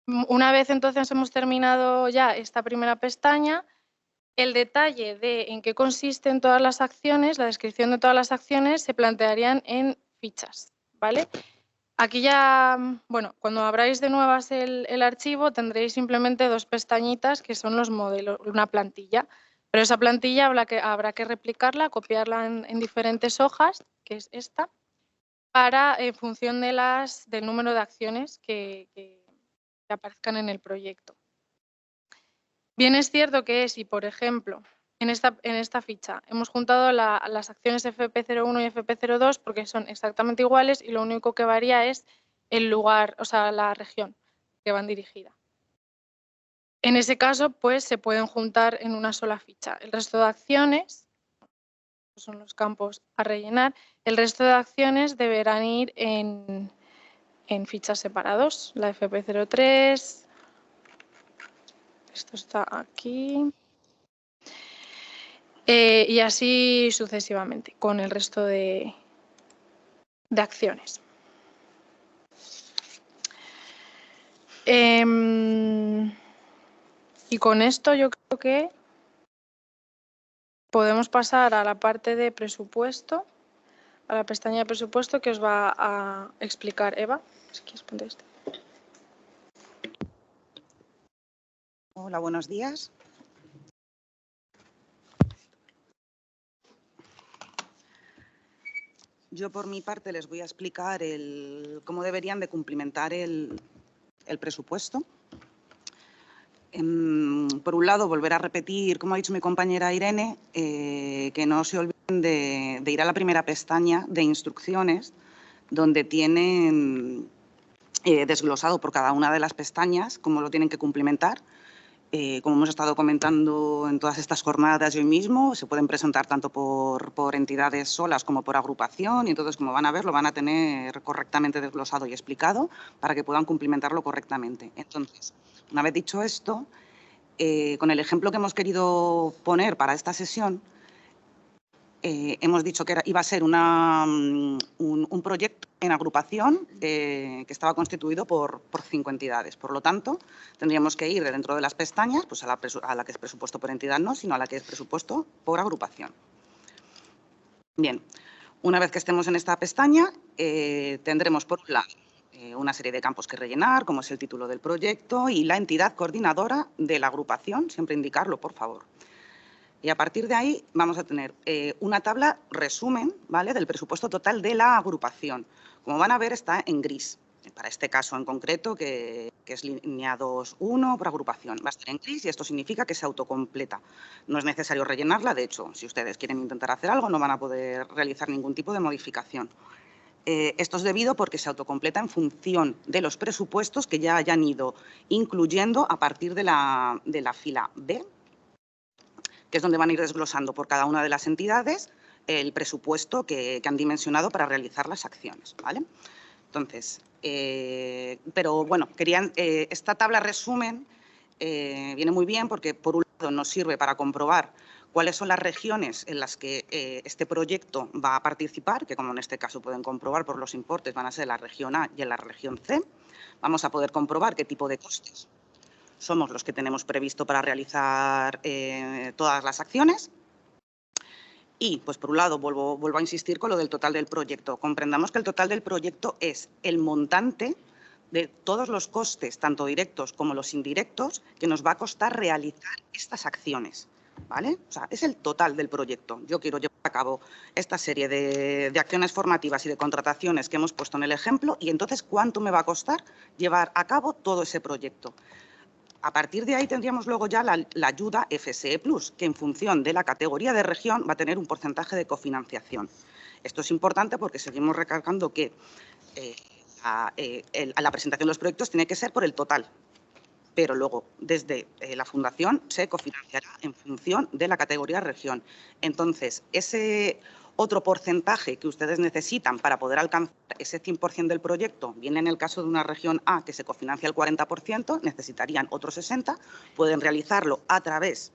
Una vez entonces hemos terminado ya esta primera pestaña, el detalle de en qué consisten todas las acciones, la descripción de todas las acciones, se plantearían en fichas, ¿vale? Aquí ya, bueno, cuando abráis de nuevas el archivo tendréis simplemente 2 pestañitas que son los modelos, una plantilla. Pero esa plantilla habrá que replicarla, copiarla en diferentes hojas, que es esta, para, en función de del número de acciones que aparezcan en el proyecto. Bien es cierto que si, por ejemplo, en esta ficha hemos juntado las acciones FP01 y FP02 porque son exactamente iguales y lo único que varía es el lugar, o sea, la región que van dirigida. En ese caso, pues se pueden juntar en una sola ficha. El resto de acciones, son los campos a rellenar, el resto de acciones deberán ir en fichas separados. La FP03, esto está aquí. Y así sucesivamente con el resto de acciones. Y con esto yo creo que podemos pasar a la parte de presupuesto, a la pestaña de presupuesto que os va a explicar Eva. Si quieres poner esto. Hola, buenos días. Yo, por mi parte, les voy a explicar cómo deberían de cumplimentar el presupuesto. Por un lado, volver a repetir, como ha dicho mi compañera Irene, que no se olviden de ir a la primera pestaña de instrucciones, donde tienen desglosado por cada una de las pestañas cómo lo tienen que cumplimentar. Como hemos estado comentando en todas estas jornadas y hoy mismo, se pueden presentar tanto por entidades solas como por agrupación y entonces, como van a ver, lo van a tener correctamente desglosado y explicado para que puedan cumplimentarlo correctamente. Entonces, una vez dicho esto, con el ejemplo que hemos querido poner para esta sesión, hemos dicho que iba a ser un proyecto en agrupación que estaba constituido por 5 entidades. Por lo tanto, tendríamos que ir de dentro de las pestañas pues a la que es presupuesto por entidad no, sino a la que es presupuesto por agrupación. Bien, una vez que estemos en esta pestaña, tendremos por un lado una serie de campos que rellenar, como es el título del proyecto y la entidad coordinadora de la agrupación, siempre indicarlo, por favor. Y a partir de ahí vamos a tener una tabla resumen, ¿vale?, del presupuesto total de la agrupación. Como van a ver, está en gris. para este caso en concreto, que es línea 2.1 por agrupación. Va a estar en gris y esto significa que se autocompleta. No es necesario rellenarla, de hecho, si ustedes quieren intentar hacer algo, no van a poder realizar ningún tipo de modificación. Esto es debido porque se autocompleta en función de los presupuestos que ya hayan ido incluyendo a partir de la fila B, que es donde van a ir desglosando por cada una de las entidades el presupuesto que han dimensionado para realizar las acciones, ¿vale? Entonces, pero bueno, esta tabla resumen viene muy bien porque, por un lado, nos sirve para comprobar cuáles son las regiones en las que este proyecto va a participar, que como en este caso pueden comprobar por los importes van a ser la región A y en la región C. Vamos a poder comprobar qué tipo de costes somos los que tenemos previsto para realizar todas las acciones. Y, pues por un lado, vuelvo a insistir con lo del total del proyecto. Comprendamos que el total del proyecto es el montante de todos los costes, tanto directos como los indirectos, que nos va a costar realizar estas acciones, ¿vale? O sea, es el total del proyecto. Yo quiero llevar a cabo esta serie de acciones formativas y de contrataciones que hemos puesto en el ejemplo y entonces, ¿cuánto me va a costar llevar a cabo todo ese proyecto? A partir de ahí tendríamos luego ya la ayuda FSE+, que en función de la categoría de región va a tener un porcentaje de cofinanciación. Esto es importante porque seguimos recargando que la presentación de los proyectos tiene que ser por el total, pero luego desde la Fundación se cofinanciará en función de la categoría región. Entonces, ese otro porcentaje que ustedes necesitan para poder alcanzar ese 100% del proyecto, bien en el caso de una región A que se cofinancia el 40%, necesitarían otro 60%, pueden realizarlo a través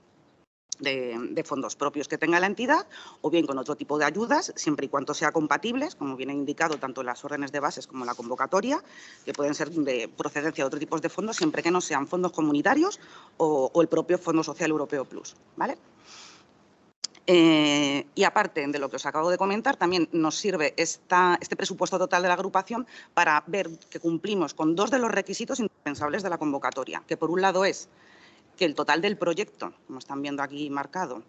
de fondos propios que tenga la entidad o bien con otro tipo de ayudas, siempre y cuando sea compatibles, como viene indicado tanto en las órdenes de bases como en la convocatoria, que pueden ser de procedencia de otros tipos de fondos, siempre que no sean fondos comunitarios o el propio Fondo Social Europeo Plus, ¿vale? Y aparte de lo que os acabo de comentar, también nos sirve este presupuesto total de la agrupación para ver que cumplimos con dos de los requisitos indispensables de la convocatoria, que por un lado es que el total del proyecto, como están viendo aquí marcado,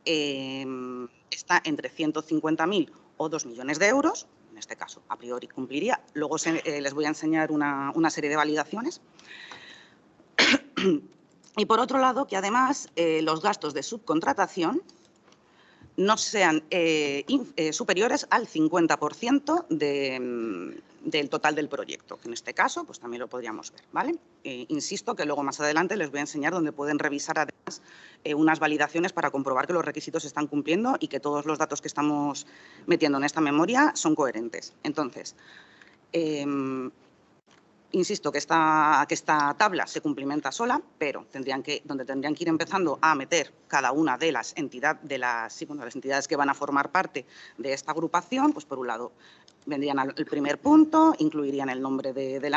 está entre 150.000 o 2 millones de euros, en este caso a priori cumpliría, luego les voy a enseñar una serie de validaciones. Y por otro lado, que además los gastos de subcontratación no sean superiores al 50% del total del proyecto, que en este caso pues también lo podríamos ver, ¿vale? Insisto que luego más adelante les voy a enseñar donde pueden revisar además unas validaciones para comprobar que los requisitos se están cumpliendo y que todos los datos que estamos metiendo en esta memoria son coherentes. Entonces, insisto que esta tabla se cumplimenta sola, pero donde tendrían que ir empezando a meter cada una de las entidades que van a formar parte de esta agrupación, pues por un lado vendrían al primer punto, incluirían el nombre de la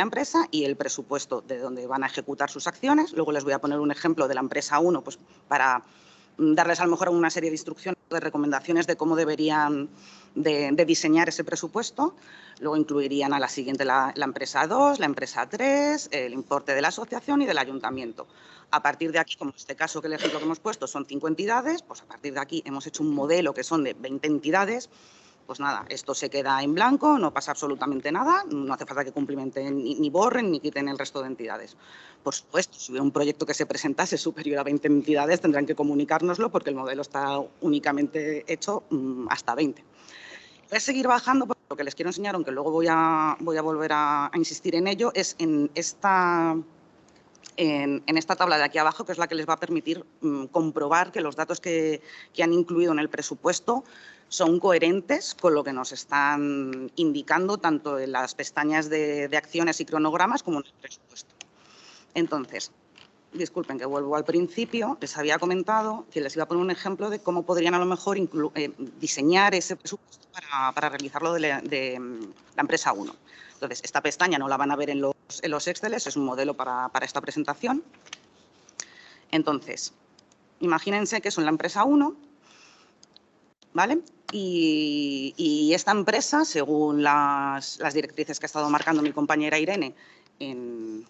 empresa y el presupuesto de donde van a ejecutar sus acciones. Luego les voy a poner un ejemplo de la empresa 1, pues para darles a lo mejor una serie de instrucciones, de recomendaciones de cómo deberían de diseñar ese presupuesto. Luego incluirían a la siguiente la empresa 2, la empresa 3, el importe de la asociación y del ayuntamiento. A partir de aquí, como en este caso que el ejemplo que hemos puesto son 5 entidades, pues a partir de aquí hemos hecho un modelo que son de 20 entidades. Pues nada, esto se queda en blanco, no pasa absolutamente nada, no hace falta que cumplimenten ni borren ni quiten el resto de entidades. Por supuesto, si hubiera un proyecto que se presentase superior a 20 entidades, tendrán que comunicárnoslo porque el modelo está únicamente hecho hasta 20. Voy a seguir bajando porque lo que les quiero enseñar, aunque luego voy a volver a insistir en ello, es en esta tabla de aquí abajo, que es la que les va a permitir comprobar que los datos que han incluido en el presupuesto son coherentes con lo que nos están indicando tanto en las pestañas de acciones y cronogramas como en el presupuesto. Entonces, disculpen que vuelvo al principio, les había comentado que les iba a poner un ejemplo de cómo podrían a lo mejor diseñar ese presupuesto para realizarlo de la empresa 1. Entonces, esta pestaña no la van a ver en los Exceles, es un modelo para esta presentación. Entonces, imagínense que son la empresa 1, ¿vale? Y esta empresa, según las directrices que ha estado marcando mi compañera Irene en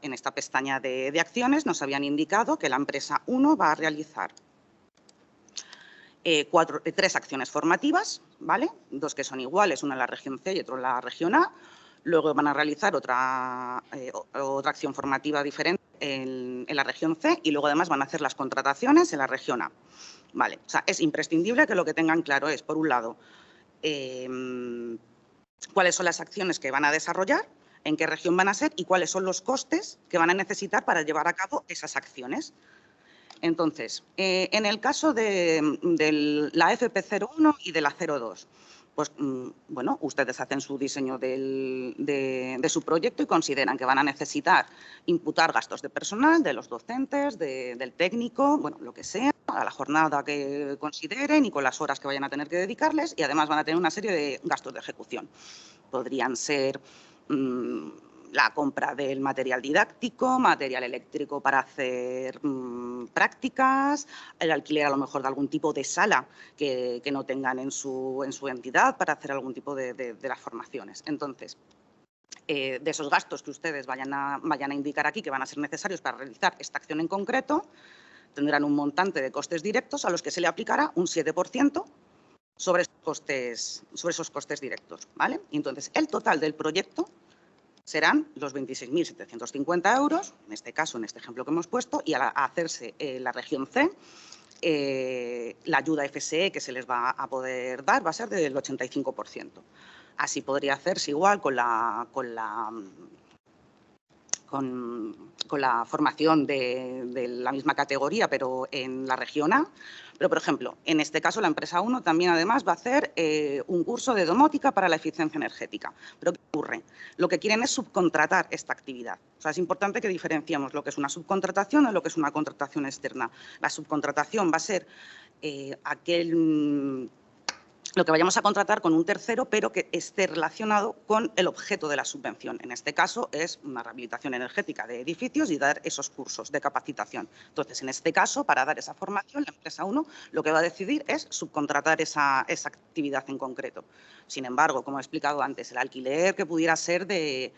esta pestaña de acciones, nos habían indicado que la empresa 1 va a realizar 3 acciones formativas, ¿vale? 2 que son iguales, una en la región C y otra en la región A. Luego van a realizar otra acción formativa diferente en la región C y luego además van a hacer las contrataciones en la región A. Vale, o sea, es imprescindible que lo que tengan claro es, por un lado, cuáles son las acciones que van a desarrollar, en qué región van a ser y cuáles son los costes que van a necesitar para llevar a cabo esas acciones. Entonces, en el caso de la FP01 y de la 02, pues, bueno, ustedes hacen su diseño de su proyecto y consideran que van a necesitar imputar gastos de personal, de los docentes, del técnico, bueno, lo que sea, a la jornada que consideren y con las horas que vayan a tener que dedicarles, y además van a tener una serie de gastos de ejecución. Podrían ser la compra del material didáctico, material eléctrico para hacer prácticas, el alquiler a lo mejor de algún tipo de sala que no tengan en su entidad para hacer algún tipo de las formaciones. Entonces, de esos gastos que ustedes vayan a indicar aquí que van a ser necesarios para realizar esta acción en concreto, tendrán un montante de costes directos a los que se le aplicará un 7% sobre esos costes directos, ¿vale? Y entonces, el total del proyecto serán los 26.750 euros, en este caso, en este ejemplo que hemos puesto, y al hacerse la región C, la ayuda FSE que se les va a poder dar va a ser del 85%. Así podría hacerse igual con la formación de la misma categoría, pero en la región A. Pero, por ejemplo, en este caso, la empresa 1 también, además, va a hacer un curso de domótica para la eficiencia energética. ¿Pero qué ocurre? Lo que quieren es subcontratar esta actividad. O sea, es importante que diferenciemos lo que es una subcontratación o lo que es una contratación externa. La subcontratación va a ser lo que vayamos a contratar con un tercero, pero que esté relacionado con el objeto de la subvención. En este caso, es una rehabilitación energética de edificios y dar esos cursos de capacitación. Entonces, en este caso, para dar esa formación, la empresa 1 lo que va a decidir es subcontratar esa actividad en concreto. Sin embargo, como he explicado antes, el alquiler que pudiera ser de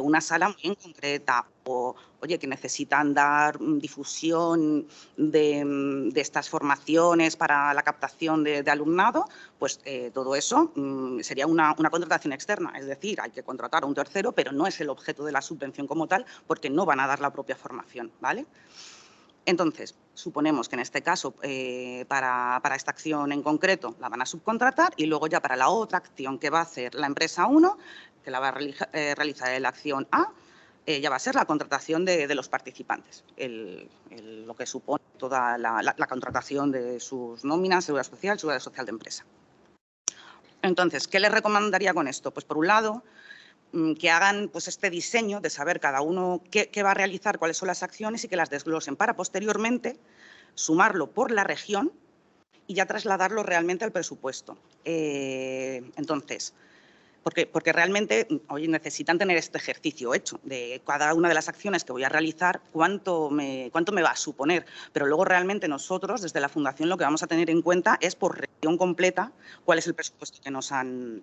una sala muy en concreta o, oye, que necesitan dar difusión de estas formaciones para la captación de alumnado, pues todo eso sería una contratación externa. Es decir, hay que contratar a un tercero, pero no es el objeto de la subvención como tal, porque no van a dar la propia formación, ¿vale? Entonces, suponemos que en este caso, para esta acción en concreto, la van a subcontratar y luego ya para la otra acción que va a hacer la empresa 1, que la va a realizar en la acción A, ya va a ser la contratación de los participantes, lo que supone toda la contratación de sus nóminas, seguridad social de empresa. Entonces, ¿qué les recomendaría con esto? Pues, por un lado, que hagan pues, este diseño de saber cada uno qué va a realizar, cuáles son las acciones y que las desglosen para posteriormente sumarlo por la región y ya trasladarlo realmente al presupuesto. Entonces, porque realmente hoy necesitan tener este ejercicio hecho de cada una de las acciones que voy a realizar, cuánto me va a suponer. Pero luego realmente nosotros, desde la Fundación, lo que vamos a tener en cuenta es por región completa cuál es el presupuesto que nos han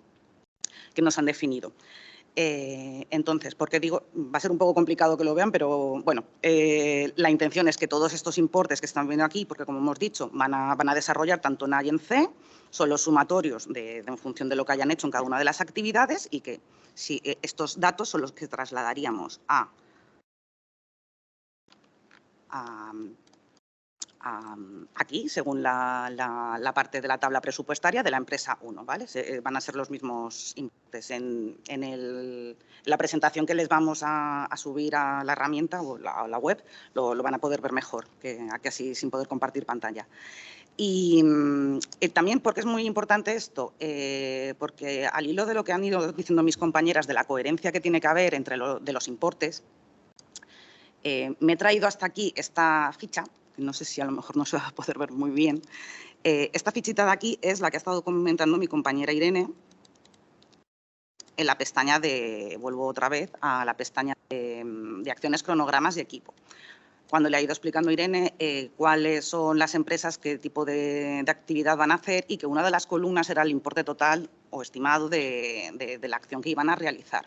definido. Entonces, porque digo, va a ser un poco complicado que lo vean, pero bueno, la intención es que todos estos importes que están viendo aquí, porque como hemos dicho, van a desarrollar tanto en A y en C, son los sumatorios en función de lo que hayan hecho en cada una de las actividades y que si estos datos son los que trasladaríamos aquí, según la parte de la tabla presupuestaria de la empresa 1, ¿vale? Van a ser los mismos importes. En la presentación que les vamos a subir a la herramienta o la web, lo van a poder ver mejor, que aquí así sin poder compartir pantalla. Y también porque es muy importante esto, porque al hilo de lo que han ido diciendo mis compañeras de la coherencia que tiene que haber entre de los importes, me he traído hasta aquí esta ficha. No sé si a lo mejor no se va a poder ver muy bien. Esta fichita de aquí es la que ha estado comentando mi compañera Irene en la pestaña vuelvo otra vez a la pestaña de acciones, cronogramas y equipo. Cuando le ha ido explicando a Irene cuáles son las empresas, qué tipo de actividad van a hacer y que una de las columnas era el importe total o estimado de la acción que iban a realizar.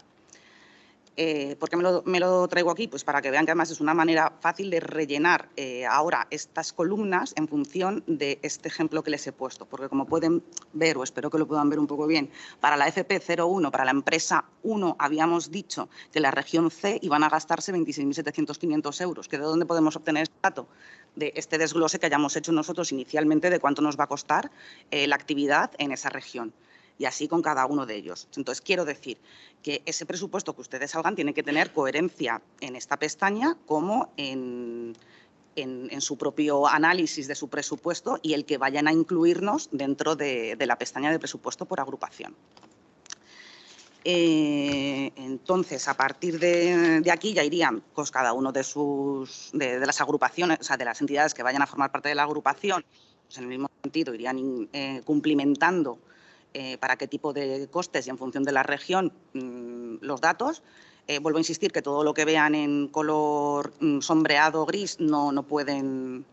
¿Por qué me lo traigo aquí? Pues para que vean que además es una manera fácil de rellenar ahora estas columnas en función de este ejemplo que les he puesto. Porque como pueden ver, o espero que lo puedan ver un poco bien, para la FP01, para la empresa 1, habíamos dicho que la región C iban a gastarse 26.700-500 euros. ¿Que de dónde podemos obtener este dato? De este desglose que hayamos hecho nosotros inicialmente de cuánto nos va a costar la actividad en esa región. Y así con cada uno de ellos. Entonces, quiero decir que ese presupuesto que ustedes salgan tiene que tener coherencia en esta pestaña como en su propio análisis de su presupuesto y el que vayan a incluirnos dentro de la pestaña de presupuesto por agrupación. Entonces, a partir de aquí ya irían pues, cada uno de las agrupaciones, o sea, de las entidades que vayan a formar parte de la agrupación, pues, en el mismo sentido irían cumplimentando para qué tipo de costes y en función de la región los datos. Vuelvo a insistir que todo lo que vean en color sombreado gris no pueden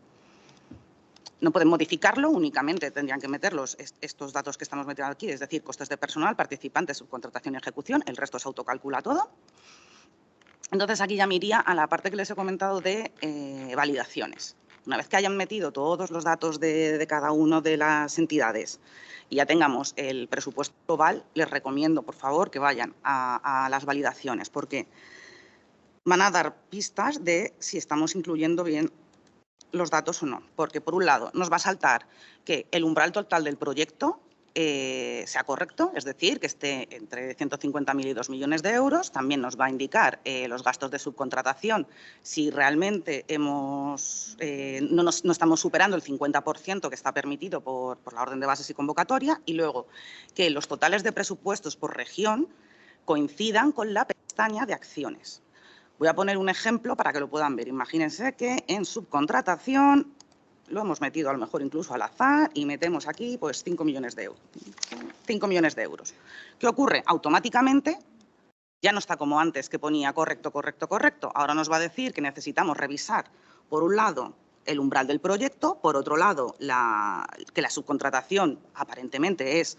modificarlo, únicamente tendrían que meter estos datos que estamos metiendo aquí, es decir, costes de personal, participantes, subcontratación y ejecución, el resto se autocalcula todo. Entonces, aquí ya me iría a la parte que les he comentado de validaciones. Una vez que hayan metido todos los datos de cada una de las entidades y ya tengamos el presupuesto global, les recomiendo, por favor, que vayan a las validaciones, porque van a dar pistas de si estamos incluyendo bien los datos o no. Porque, por un lado, nos va a saltar que el umbral total del proyecto sea correcto, es decir, que esté entre 150.000 y 2 millones de euros. También nos va a indicar los gastos de subcontratación, si realmente no estamos superando el 50% que está permitido por la orden de bases y convocatoria. Y luego, que los totales de presupuestos por región coincidan con la pestaña de acciones. Voy a poner un ejemplo para que lo puedan ver. Imagínense que en subcontratación lo hemos metido a lo mejor incluso al azar y metemos aquí pues 5 millones de euros. 5 millones de euros. ¿Qué ocurre? Automáticamente ya no está como antes que ponía correcto, correcto, correcto. Ahora nos va a decir que necesitamos revisar, por un lado, el umbral del proyecto, por otro lado, que la subcontratación aparentemente es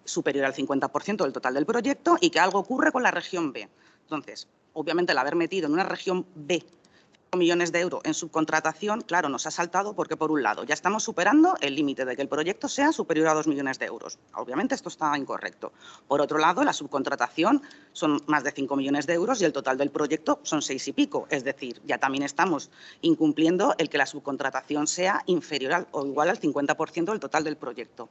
superior al 50% del total del proyecto y que algo ocurre con la región B. Entonces, obviamente, el haber metido en una región B 5 millones de euros en subcontratación, claro, nos ha saltado porque, por un lado, ya estamos superando el límite de que el proyecto sea superior a 2 millones de euros. Obviamente, esto está incorrecto. Por otro lado, la subcontratación son más de 5 millones de euros y el total del proyecto son 6 y pico. Es decir, ya también estamos incumpliendo el que la subcontratación sea inferior o igual al 50% del total del proyecto.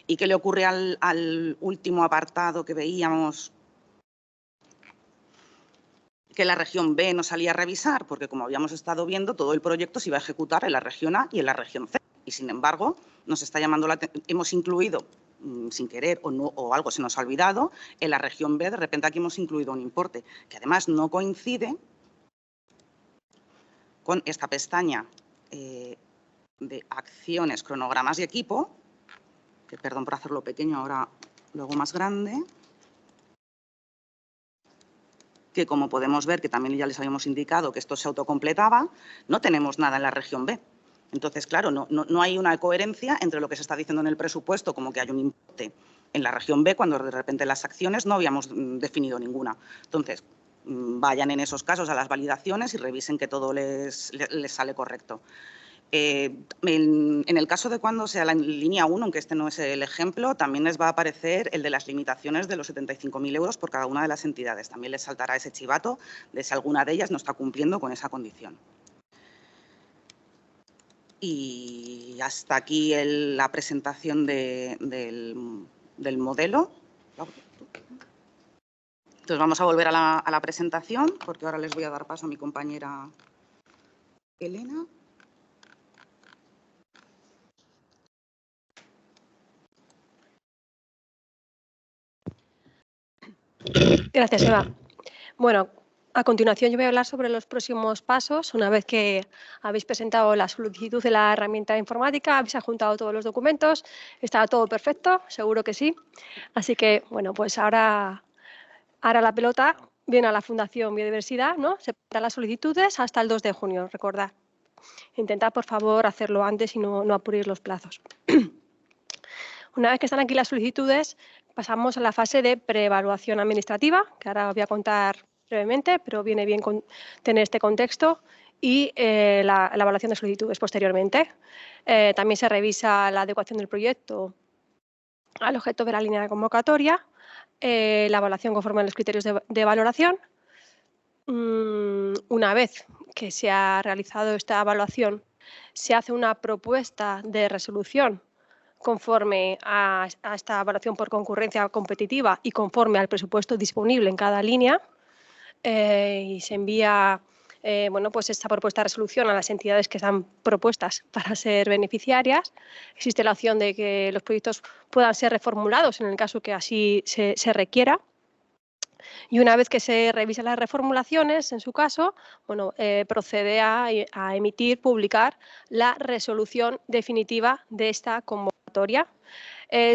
¿Y qué le ocurre al último apartado que veíamos? Que la región B no salía a revisar, porque como habíamos estado viendo, todo el proyecto se iba a ejecutar en la región A y en la región C. Y sin embargo, nos está llamando hemos incluido, sin querer o algo se nos ha olvidado, en la región B de repente aquí hemos incluido un importe, que además no coincide con esta pestaña de acciones, cronogramas y equipo, que perdón por hacerlo pequeño, ahora luego más grande, que como podemos ver, que también ya les habíamos indicado que esto se autocompletaba, no tenemos nada en la región B. Entonces, claro, no hay una coherencia entre lo que se está diciendo en el presupuesto, como que hay un importe en la región B, cuando de repente en las acciones no habíamos definido ninguna. Entonces, vayan en esos casos a las validaciones y revisen que todo les sale correcto. En el caso de cuando sea la línea 1, aunque este no es el ejemplo, también les va a aparecer el de las limitaciones de los 75.000 euros por cada una de las entidades. También les saltará ese chivato de si alguna de ellas no está cumpliendo con esa condición. Y hasta aquí la presentación del modelo. Entonces vamos a volver a la presentación, porque ahora les voy a dar paso a mi compañera Elena. Gracias, Eva. Bueno, a continuación yo voy a hablar sobre los próximos pasos. Una vez que habéis presentado la solicitud de la herramienta informática, habéis adjuntado todos los documentos, está todo perfecto, seguro que sí. Así que, bueno, pues ahora la pelota viene a la Fundación Biodiversidad, ¿no? Se presentan las solicitudes hasta el 2 de junio, recordad. Intentad, por favor, hacerlo antes y no apuréis los plazos. Una vez que están aquí las solicitudes, pasamos a la fase de preevaluación administrativa, que ahora os voy a contar brevemente, pero viene bien tener este contexto, y la evaluación de solicitudes posteriormente. También se revisa la adecuación del proyecto al objeto de la línea de convocatoria, la evaluación conforme a los criterios de valoración. Una vez que se ha realizado esta evaluación, se hace una propuesta de resolución conforme a esta evaluación por concurrencia competitiva y conforme al presupuesto disponible en cada línea, y se envía pues esta propuesta de resolución a las entidades que están propuestas para ser beneficiarias. Existe la opción de que los proyectos puedan ser reformulados en el caso que así se requiera. Y una vez que se revisan las reformulaciones, en su caso, procede a emitir, publicar la resolución definitiva de esta convocatoria.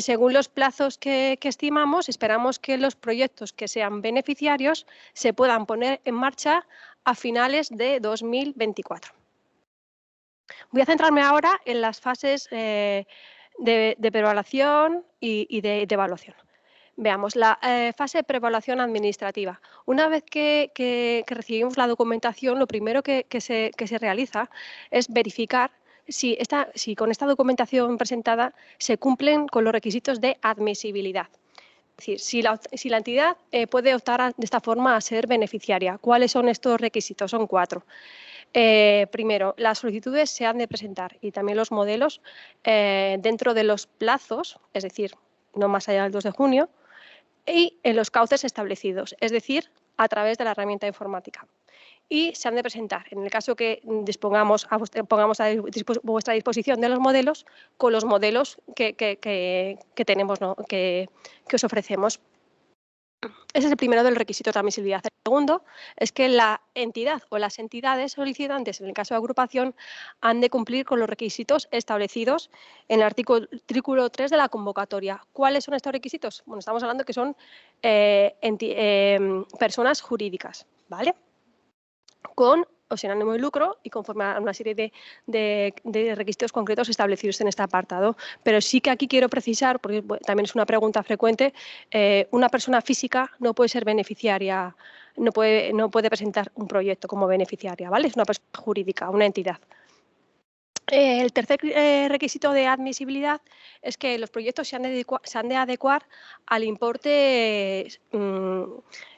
Según los plazos que estimamos, esperamos que los proyectos que sean beneficiarios se puedan poner en marcha a finales de 2024. Voy a centrarme ahora en las fases de preevaluación y de evaluación. Veamos, la fase de preevaluación administrativa. Una vez que recibimos la documentación, lo primero que se realiza es verificar si con esta documentación presentada se cumplen con los requisitos de admisibilidad. Es decir, si la entidad puede optar de esta forma a ser beneficiaria. ¿Cuáles son estos requisitos? Son 4. Primero, las solicitudes se han de presentar, y también los modelos, dentro de los plazos, es decir, no más allá del 2 de junio, y en los cauces establecidos, es decir, a través de la herramienta informática. Y se han de presentar, en el caso que pongamos a vuestra disposición de los modelos, con los modelos que tenemos, ¿no?, que os ofrecemos. Ese es el primero del requisito de admisibilidad. El segundo es que la entidad o las entidades solicitantes, en el caso de agrupación, han de cumplir con los requisitos establecidos en el artículo 3 de la convocatoria. ¿Cuáles son estos requisitos? Bueno, estamos hablando que son personas jurídicas, ¿vale? Con o sin ánimo de lucro y conforme a una serie de requisitos concretos establecidos en este apartado. Pero sí que aquí quiero precisar, porque también es una pregunta frecuente, una persona física no puede ser beneficiaria, no puede presentar un proyecto como beneficiaria, ¿vale? Es una persona jurídica, una entidad. El tercer requisito de admisibilidad es que los proyectos se han de adecuar al importe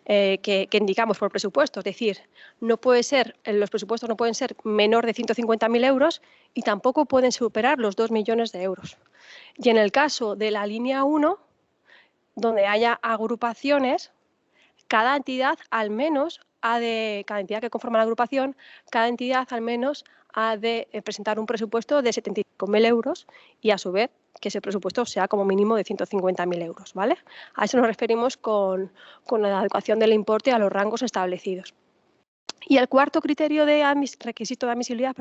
que indicamos por presupuesto. Es decir, los presupuestos no pueden ser menor de 150.000 euros y tampoco pueden superar los 2 millones de euros. Y en el caso de la línea 1, donde haya agrupaciones, cada entidad al menos cada entidad que conforma la agrupación, cada entidad al menos ha de presentar un presupuesto de 75.000 euros y a su vez que ese presupuesto sea como mínimo de 150.000 euros, ¿vale? A eso nos referimos con la adecuación del importe a los rangos establecidos. Y el cuarto criterio requisito de admisibilidad,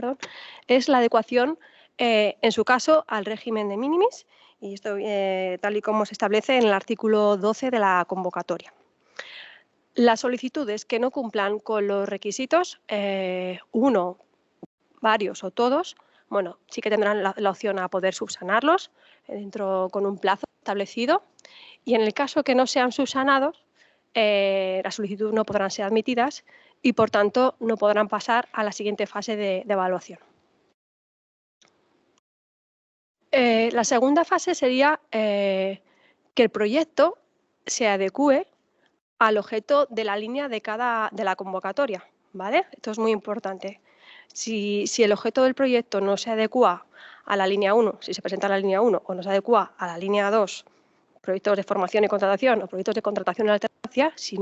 es la adecuación, en su caso, al régimen de minimis, y esto tal y como se establece en el artículo 12 de la convocatoria. Las solicitudes que no cumplan con los requisitos, uno, varios o todos, sí que tendrán la opción a poder subsanarlos con un plazo establecido, y en el caso que no sean subsanados, las solicitudes no podrán ser admitidas y, por tanto, no podrán pasar a la siguiente fase de evaluación. La segunda fase sería que el proyecto se adecúe al objeto de la línea de la convocatoria, ¿vale? Esto es muy importante. Si el objeto del proyecto no se adecúa a la línea 1, si se presenta a la línea 1, o no se adecúa a la línea 2, proyectos de formación y contratación o proyectos de contratación y alternancia, si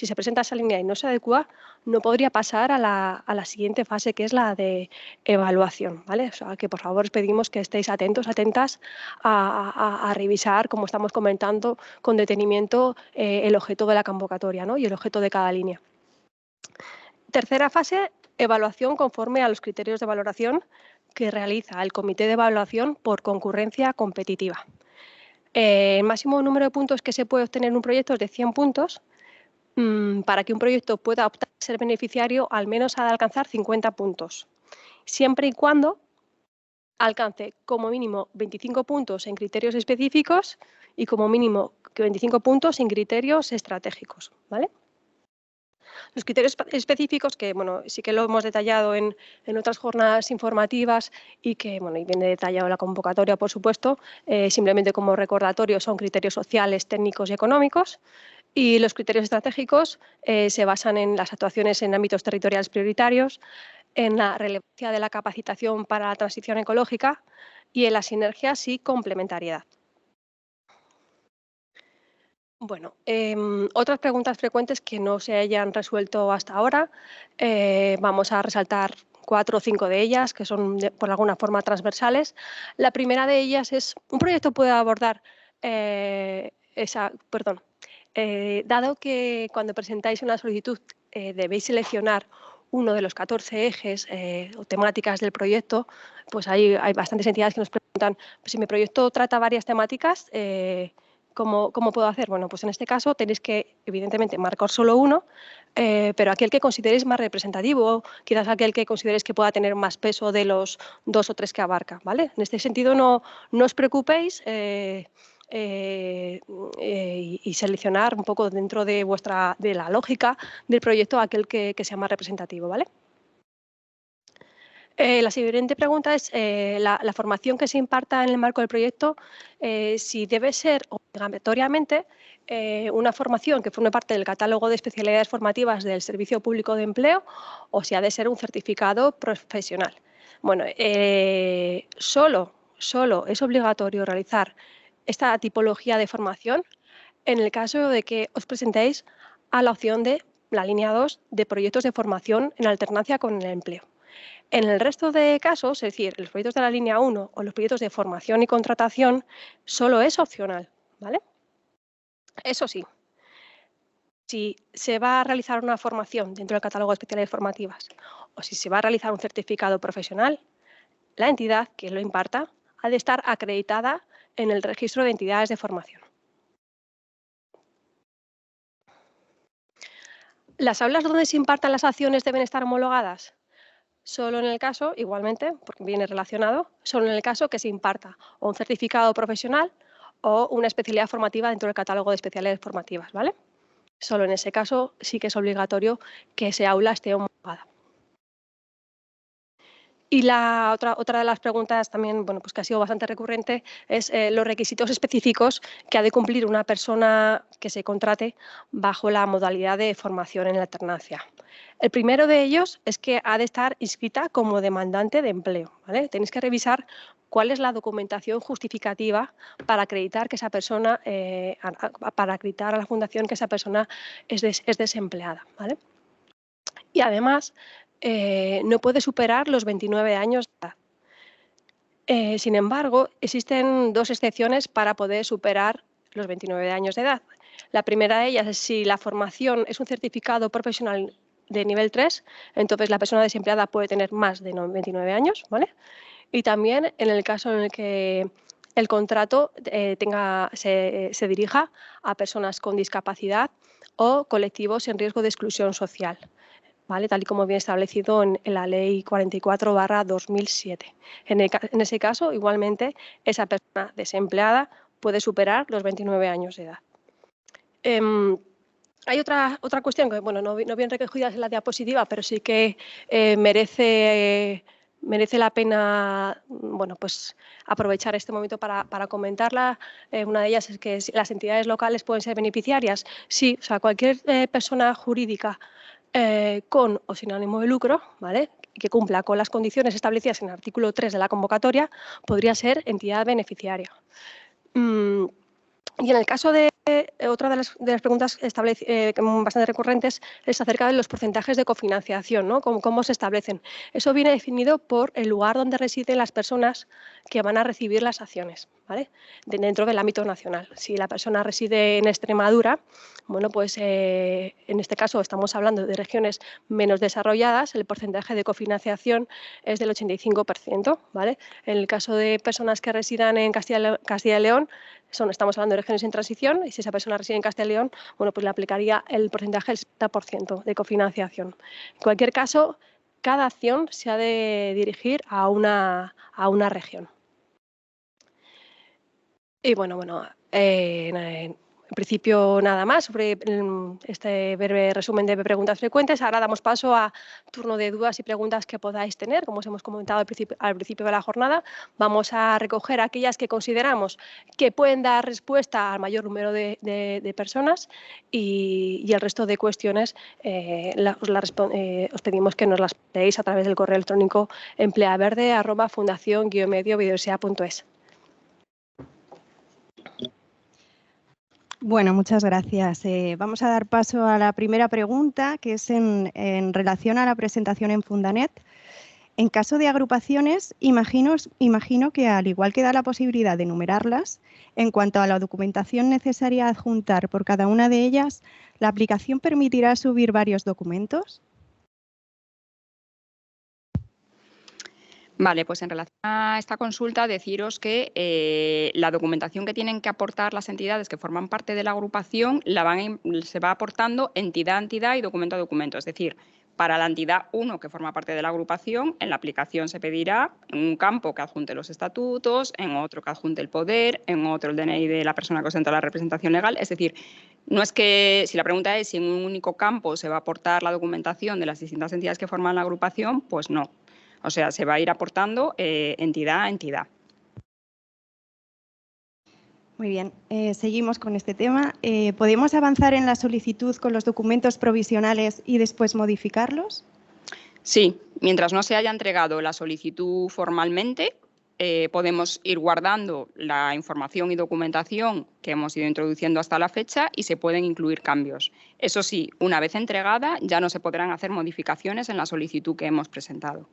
se presenta a esa línea y no se adecúa, no podría pasar a la siguiente fase, que es la de evaluación, ¿vale? O sea, que por favor os pedimos que estéis atentos, atentas a revisar, como estamos comentando, con detenimiento el objeto de la convocatoria, ¿no?, y el objeto de cada línea. Tercera fase, evaluación conforme a los criterios de valoración que realiza el Comité de Evaluación por concurrencia competitiva. El máximo número de puntos que se puede obtener en un proyecto es de 100 puntos. Para que un proyecto pueda optar a ser beneficiario, al menos ha de alcanzar 50 puntos, siempre y cuando alcance como mínimo 25 puntos en criterios específicos y como mínimo 25 puntos en criterios estratégicos, ¿vale? Los criterios específicos, que bueno, sí que lo hemos detallado en otras jornadas informativas y que bueno, y viene detallado en la convocatoria, por supuesto, simplemente como recordatorio son criterios sociales, técnicos y económicos. Y los criterios estratégicos se basan en las actuaciones en ámbitos territoriales prioritarios, en la relevancia de la capacitación para la transición ecológica y en las sinergias y complementariedad. Bueno, otras preguntas frecuentes que no se hayan resuelto hasta ahora, vamos a resaltar 4 o 5 de ellas que son por alguna forma transversales. La primera de ellas es, un proyecto puede abordar dado que cuando presentáis una solicitud debéis seleccionar uno de los 14 ejes o temáticas del proyecto, pues hay bastantes entidades que nos preguntan, pues si mi proyecto trata varias temáticas, ¿cómo puedo hacer? Bueno, pues en este caso tenéis que, evidentemente, marcar solo uno, pero aquel que consideréis más representativo, quizás aquel que consideréis que pueda tener más peso de los 2 o 3 que abarca, ¿vale? En este sentido, no os preocupéis y seleccionar un poco dentro de la lógica del proyecto aquel que sea más representativo, ¿vale? La siguiente pregunta es la formación que se imparta en el marco del proyecto, si debe ser obligatoriamente una formación que forme parte del catálogo de especialidades formativas del Servicio Público de Empleo o si ha de ser un certificado profesional. Bueno, solo es obligatorio realizar esta tipología de formación en el caso de que os presentéis a la opción de la línea 2 de proyectos de formación en alternancia con el empleo. En el resto de casos, es decir, los proyectos de la línea 1 o los proyectos de formación y contratación, solo es opcional, ¿vale? Eso sí, si se va a realizar una formación dentro del catálogo de especialidades formativas o si se va a realizar un certificado profesional, la entidad que lo imparta ha de estar acreditada en el registro de entidades de formación. ¿Las aulas donde se impartan las acciones deben estar homologadas? Solo en el caso, igualmente, porque viene relacionado, solo en el caso que se imparta o un certificado profesional o una especialidad formativa dentro del catálogo de especialidades formativas, ¿vale? Solo en ese caso sí que es obligatorio que esa aula esté homologada. Y la otra de las preguntas también, bueno, pues que ha sido bastante recurrente, es los requisitos específicos que ha de cumplir una persona que se contrate bajo la modalidad de formación en alternancia. El primero de ellos es que ha de estar inscrita como demandante de empleo, ¿vale? Tenéis que revisar cuál es la documentación justificativa para acreditar que esa persona, para acreditar a la Fundación que esa persona es desempleada, ¿vale? Y además, no puede superar los 29 años de edad. Sin embargo, existen 2 excepciones para poder superar los 29 años de edad. La primera de ellas es si la formación es un certificado profesional de nivel 3, entonces la persona desempleada puede tener más de 29 años, ¿vale? Y también en el caso en el que el contrato se dirija a personas con discapacidad o colectivos en riesgo de exclusión social, ¿vale? Tal y como viene establecido en la Ley 44/2007. En ese caso, igualmente, esa persona desempleada puede superar los 29 años de edad. Hay otra cuestión que, bueno, no bien recogida en la diapositiva, pero sí que merece la pena, bueno, pues aprovechar este momento para comentarla. Una de ellas es que las entidades locales pueden ser beneficiarias. Sí, o sea, cualquier persona jurídica con o sin ánimo de lucro, ¿vale?, que cumpla con las condiciones establecidas en el artículo 3 de la convocatoria, podría ser entidad beneficiaria. Y en el caso de otra de las preguntas bastante recurrentes es acerca de los porcentajes de cofinanciación, ¿no? ¿Cómo se establecen? Eso viene definido por el lugar donde residen las personas que van a recibir las acciones, ¿vale?, dentro del ámbito nacional. Si la persona reside en Extremadura, bueno, pues en este caso estamos hablando de regiones menos desarrolladas, el porcentaje de cofinanciación es del 85%, ¿vale? En el caso de personas que residan en Castilla y León, estamos hablando de regiones en transición, y si esa persona reside en Castilla y León, bueno, pues le aplicaría el porcentaje del 70% de cofinanciación. En cualquier caso, cada acción se ha de dirigir a una región. Y bueno, En principio, nada más sobre este breve resumen de preguntas frecuentes. Ahora damos paso a turno de dudas y preguntas que podáis tener. Como os hemos comentado al principio de la jornada, vamos a recoger aquellas que consideramos que pueden dar respuesta al mayor número de personas y el resto de cuestiones os pedimos que nos las deis a través del correo electrónico empleaverde@fundacion-mediobiodiversidad.es. Bueno, muchas gracias. Vamos a dar paso a la primera pregunta, que es en relación a la presentación en Fundanet. En caso de agrupaciones, imagino que, al igual que da la posibilidad de enumerarlas, en cuanto a la documentación necesaria a adjuntar por cada una de ellas, ¿la aplicación permitirá subir varios documentos? Vale, pues en relación a esta consulta, deciros que la documentación que tienen que aportar las entidades que forman parte de la agrupación se va aportando entidad a entidad y documento a documento. Es decir, para la entidad 1 que forma parte de la agrupación, en la aplicación se pedirá en un campo que adjunte los estatutos, en otro que adjunte el poder, en otro el DNI de la persona que ostenta la representación legal. Es decir, no es que, si la pregunta es si en un único campo se va a aportar la documentación de las distintas entidades que forman la agrupación, pues no. O sea, se va a ir aportando entidad a entidad. Muy bien, seguimos con este tema. ¿Podemos avanzar en la solicitud con los documentos provisionales y después modificarlos? Sí, mientras no se haya entregado la solicitud formalmente, podemos ir guardando la información y documentación que hemos ido introduciendo hasta la fecha y se pueden incluir cambios. Eso sí, una vez entregada, ya no se podrán hacer modificaciones en la solicitud que hemos presentado.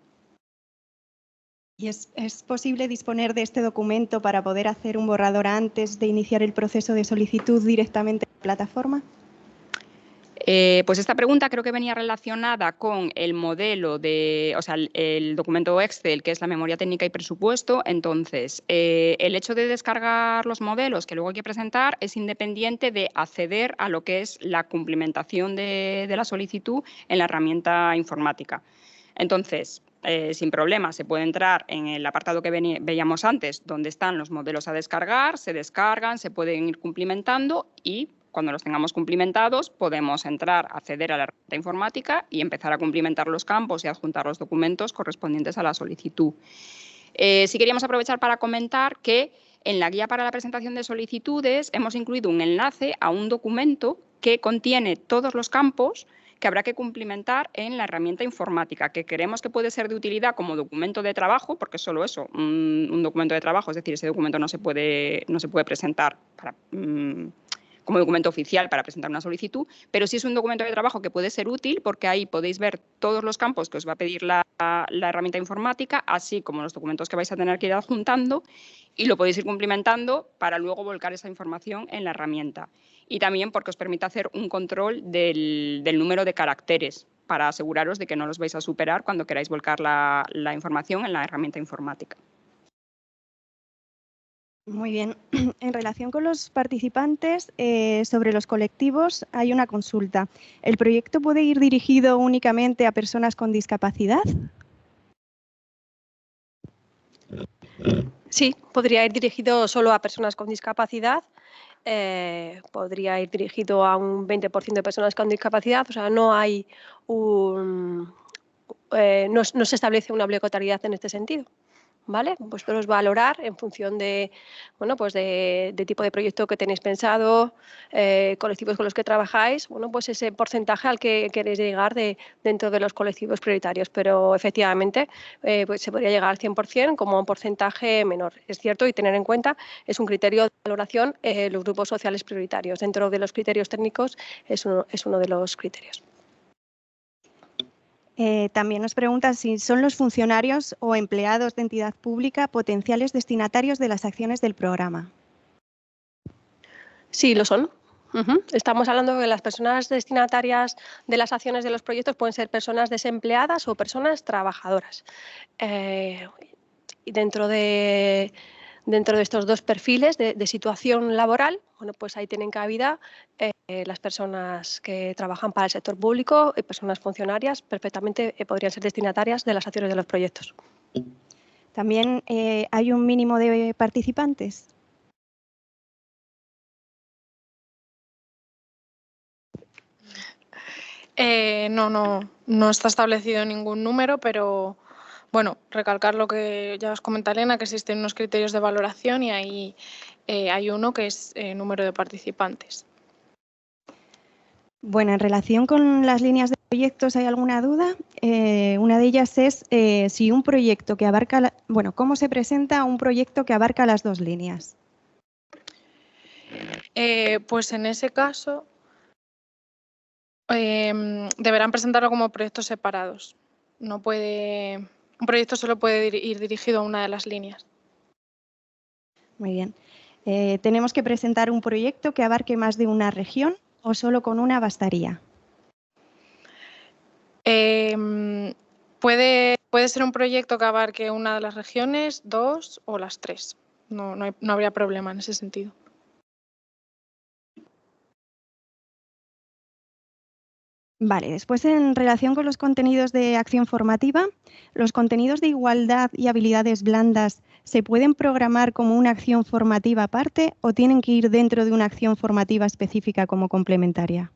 ¿Y es posible disponer de este documento para poder hacer un borrador antes de iniciar el proceso de solicitud directamente en la plataforma? Pues esta pregunta creo que venía relacionada con el modelo el documento Excel, que es la memoria técnica y presupuesto. Entonces, el hecho de descargar los modelos que luego hay que presentar es independiente de acceder a lo que es la cumplimentación de la solicitud en la herramienta informática. Entonces, sin problema, se puede entrar en el apartado que veíamos antes, donde están los modelos a descargar, se descargan, se pueden ir cumplimentando y cuando los tengamos cumplimentados podemos entrar, acceder a la herramienta informática y empezar a cumplimentar los campos y adjuntar los documentos correspondientes a la solicitud. Sí queríamos aprovechar para comentar que en la guía para la presentación de solicitudes hemos incluido un enlace a un documento que contiene todos los campos que habrá que cumplimentar en la herramienta informática, que creemos que puede ser de utilidad como documento de trabajo, porque es solo eso, un documento de trabajo, es decir, ese documento no se puede presentar como documento oficial para presentar una solicitud, pero sí es un documento de trabajo que puede ser útil porque ahí podéis ver todos los campos que os va a pedir la herramienta informática, así como los documentos que vais a tener que ir adjuntando y lo podéis ir cumplimentando para luego volcar esa información en la herramienta. Y también porque os permite hacer un control del número de caracteres para aseguraros de que no los vais a superar cuando queráis volcar la información en la herramienta informática. Muy bien. En relación con los participantes, sobre los colectivos hay una consulta. ¿El proyecto puede ir dirigido únicamente a personas con discapacidad? Sí, podría ir dirigido solo a personas con discapacidad. Podría ir dirigido a un 20% de personas con discapacidad. O sea, no hay no se establece una obligatoriedad en este sentido. ¿Vale? Vosotros valorar en función de, bueno, pues de tipo de proyecto que tenéis pensado, colectivos con los que trabajáis, bueno, pues ese porcentaje al que queréis llegar dentro de los colectivos prioritarios. Pero efectivamente pues se podría llegar al 100% como un porcentaje menor. Es cierto, y tener en cuenta, es un criterio de valoración los grupos sociales prioritarios. Dentro de los criterios técnicos es uno de los criterios. También nos pregunta si son los funcionarios o empleados de entidad pública potenciales destinatarios de las acciones del programa. Sí, lo son. Estamos hablando de que las personas destinatarias de las acciones de los proyectos pueden ser personas desempleadas o personas trabajadoras. Y dentro de estos dos perfiles de situación laboral, bueno, pues ahí tienen cabida las personas que trabajan para el sector público y personas funcionarias perfectamente podrían ser destinatarias de las acciones de los proyectos. ¿También hay un mínimo de participantes? No está establecido ningún número, pero bueno, recalcar lo que ya os comenta Elena, que existen unos criterios de valoración y ahí hay uno que es número de participantes. Bueno, en relación con las líneas de proyectos, ¿hay alguna duda? Una de ellas es si un proyecto que abarca, ¿cómo se presenta un proyecto que abarca las dos líneas? Pues en ese caso deberán presentarlo como proyectos separados. Un proyecto solo puede ir dirigido a una de las líneas. Muy bien. ¿Tenemos que presentar un proyecto que abarque más de una región o solo con una bastaría? Puede ser un proyecto que abarque una de las regiones, dos o las tres. No habría problema en ese sentido. Vale, después en relación con los contenidos de acción formativa, ¿los contenidos de igualdad y habilidades blandas se pueden programar como una acción formativa aparte o tienen que ir dentro de una acción formativa específica como complementaria?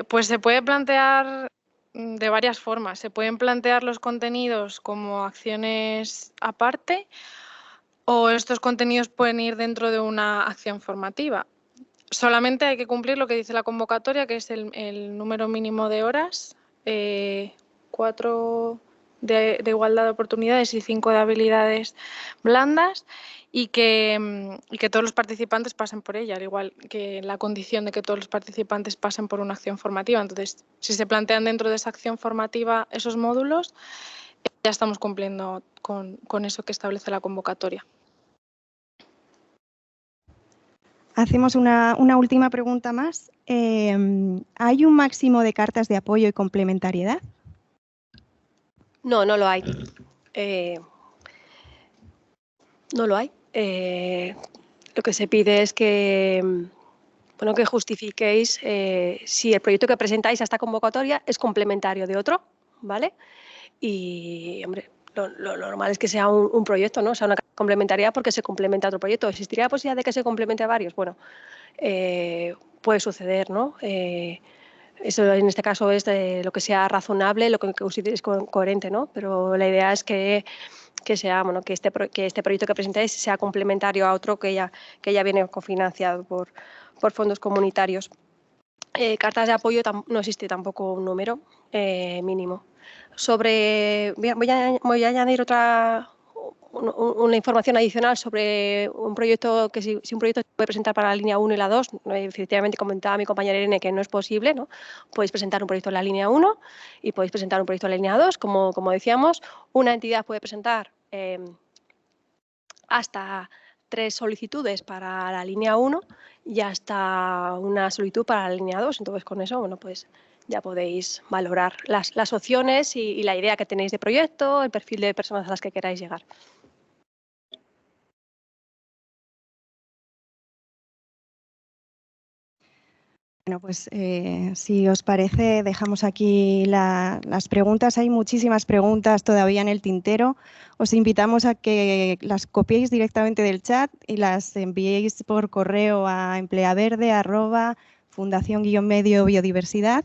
Pues se puede plantear de varias formas. Se pueden plantear los contenidos como acciones aparte o estos contenidos pueden ir dentro de una acción formativa. Solamente hay que cumplir lo que dice la convocatoria, que es el número mínimo de horas, 4 de igualdad de oportunidades y 5 de habilidades blandas y que todos los participantes pasen por ella, al igual que la condición de que todos los participantes pasen por una acción formativa. Entonces, si se plantean dentro de esa acción formativa esos módulos, ya estamos cumpliendo con eso que establece la convocatoria. Hacemos una última pregunta más. ¿Hay un máximo de cartas de apoyo y complementariedad? No lo hay. No lo hay. Lo que se pide es que justifiquéis si el proyecto que presentáis a esta convocatoria es complementario de otro, ¿vale? Y, hombre, lo normal es que sea un proyecto, ¿no? O sea, una complementariedad porque se complementa a otro proyecto. ¿Existiría la posibilidad de que se complemente a varios? Bueno, puede suceder, ¿no? Eso en este caso es de lo que sea razonable, lo que consideréis coherente, ¿no? Pero la idea es que sea, que este proyecto que presentáis sea complementario a otro que ya viene cofinanciado por fondos comunitarios. Cartas de apoyo no existe tampoco un número mínimo. Voy a añadir una información adicional sobre un proyecto que si un proyecto se puede presentar para la línea 1 y la 2, efectivamente comentaba mi compañera Irene que no es posible, ¿no? Podéis presentar un proyecto en la línea 1 y podéis presentar un proyecto en la línea 2, como decíamos. Una entidad puede presentar hasta 3 solicitudes para la línea 1 y hasta una solicitud para la línea 2. Entonces, con eso, pues ya podéis valorar las opciones y la idea que tenéis de proyecto, el perfil de personas a las que queráis llegar. Bueno, pues si os parece, dejamos aquí las preguntas. Hay muchísimas preguntas todavía en el tintero. Os invitamos a que las copiéis directamente del chat y las enviéis por correo a empleaverde@fundación-medio biodiversidad.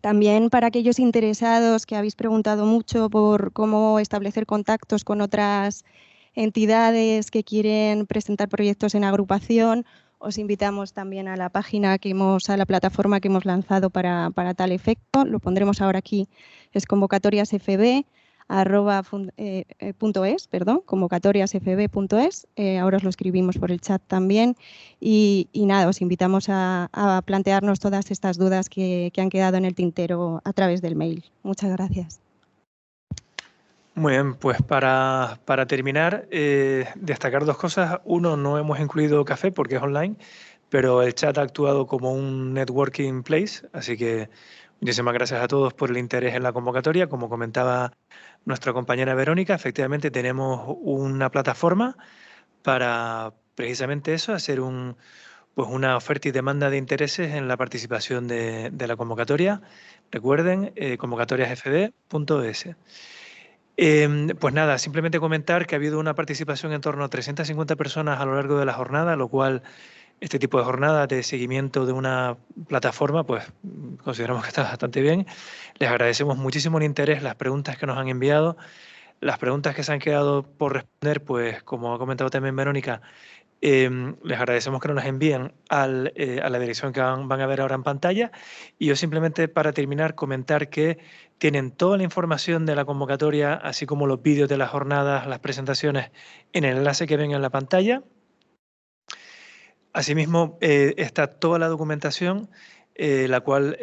También para aquellos interesados que habéis preguntado mucho por cómo establecer contactos con otras entidades que quieren presentar proyectos en agrupación, os invitamos también a la página a la plataforma que hemos lanzado para tal efecto. Lo pondremos ahora aquí, es convocatoriasfb.es, ahora os lo escribimos por el chat también. Y nada, os invitamos a plantearnos todas estas dudas que han quedado en el tintero a través del mail. Muchas gracias. Muy bien, pues para terminar, destacar dos cosas. Uno, no hemos incluido café porque es online, pero el chat ha actuado como un networking place, así que muchísimas gracias a todos por el interés en la convocatoria. Como comentaba nuestra compañera Verónica, efectivamente tenemos una plataforma para precisamente eso, hacer una oferta y demanda de intereses en la participación de la convocatoria. Recuerden, convocatoriasfb.es. Pues nada, simplemente comentar que ha habido una participación en torno a 350 personas a lo largo de la jornada, lo cual este tipo de jornadas de seguimiento de una plataforma, pues consideramos que está bastante bien. Les agradecemos muchísimo el interés, las preguntas que nos han enviado, las preguntas que se han quedado por responder, pues como ha comentado también Verónica, les agradecemos que nos las envíen a la dirección que van a ver ahora en pantalla. Y yo simplemente para terminar comentar que tienen toda la información de la convocatoria, así como los vídeos de las jornadas, las presentaciones, en el enlace que ven en la pantalla. Asimismo, está toda la documentación, la cual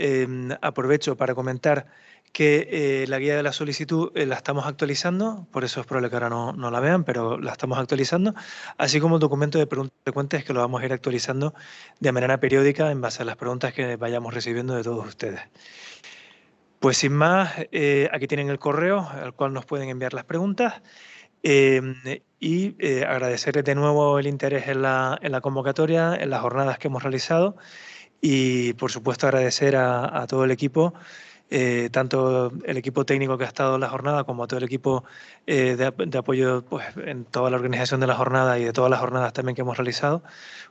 aprovecho para comentar que la guía de la solicitud la estamos actualizando, por eso es probable que ahora no la vean, pero la estamos actualizando, así como el documento de preguntas frecuentes que lo vamos a ir actualizando de manera periódica en base a las preguntas que vayamos recibiendo de todos ustedes. Pues sin más, aquí tienen el correo al cual nos pueden enviar las preguntas. Agradecerles de nuevo el interés en la convocatoria, en las jornadas que hemos realizado y, por supuesto, agradecer a todo el equipo, tanto el equipo técnico que ha estado en la jornada como a todo el equipo de apoyo pues, en toda la organización de la jornada y de todas las jornadas también que hemos realizado,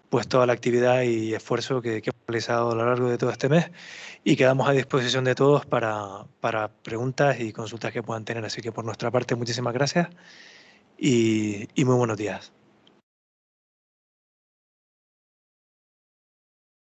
pues toda la actividad y esfuerzo que hemos realizado a lo largo de todo este mes y quedamos a disposición de todos para preguntas y consultas que puedan tener. Así que por nuestra parte, muchísimas gracias. Y muy buenos días.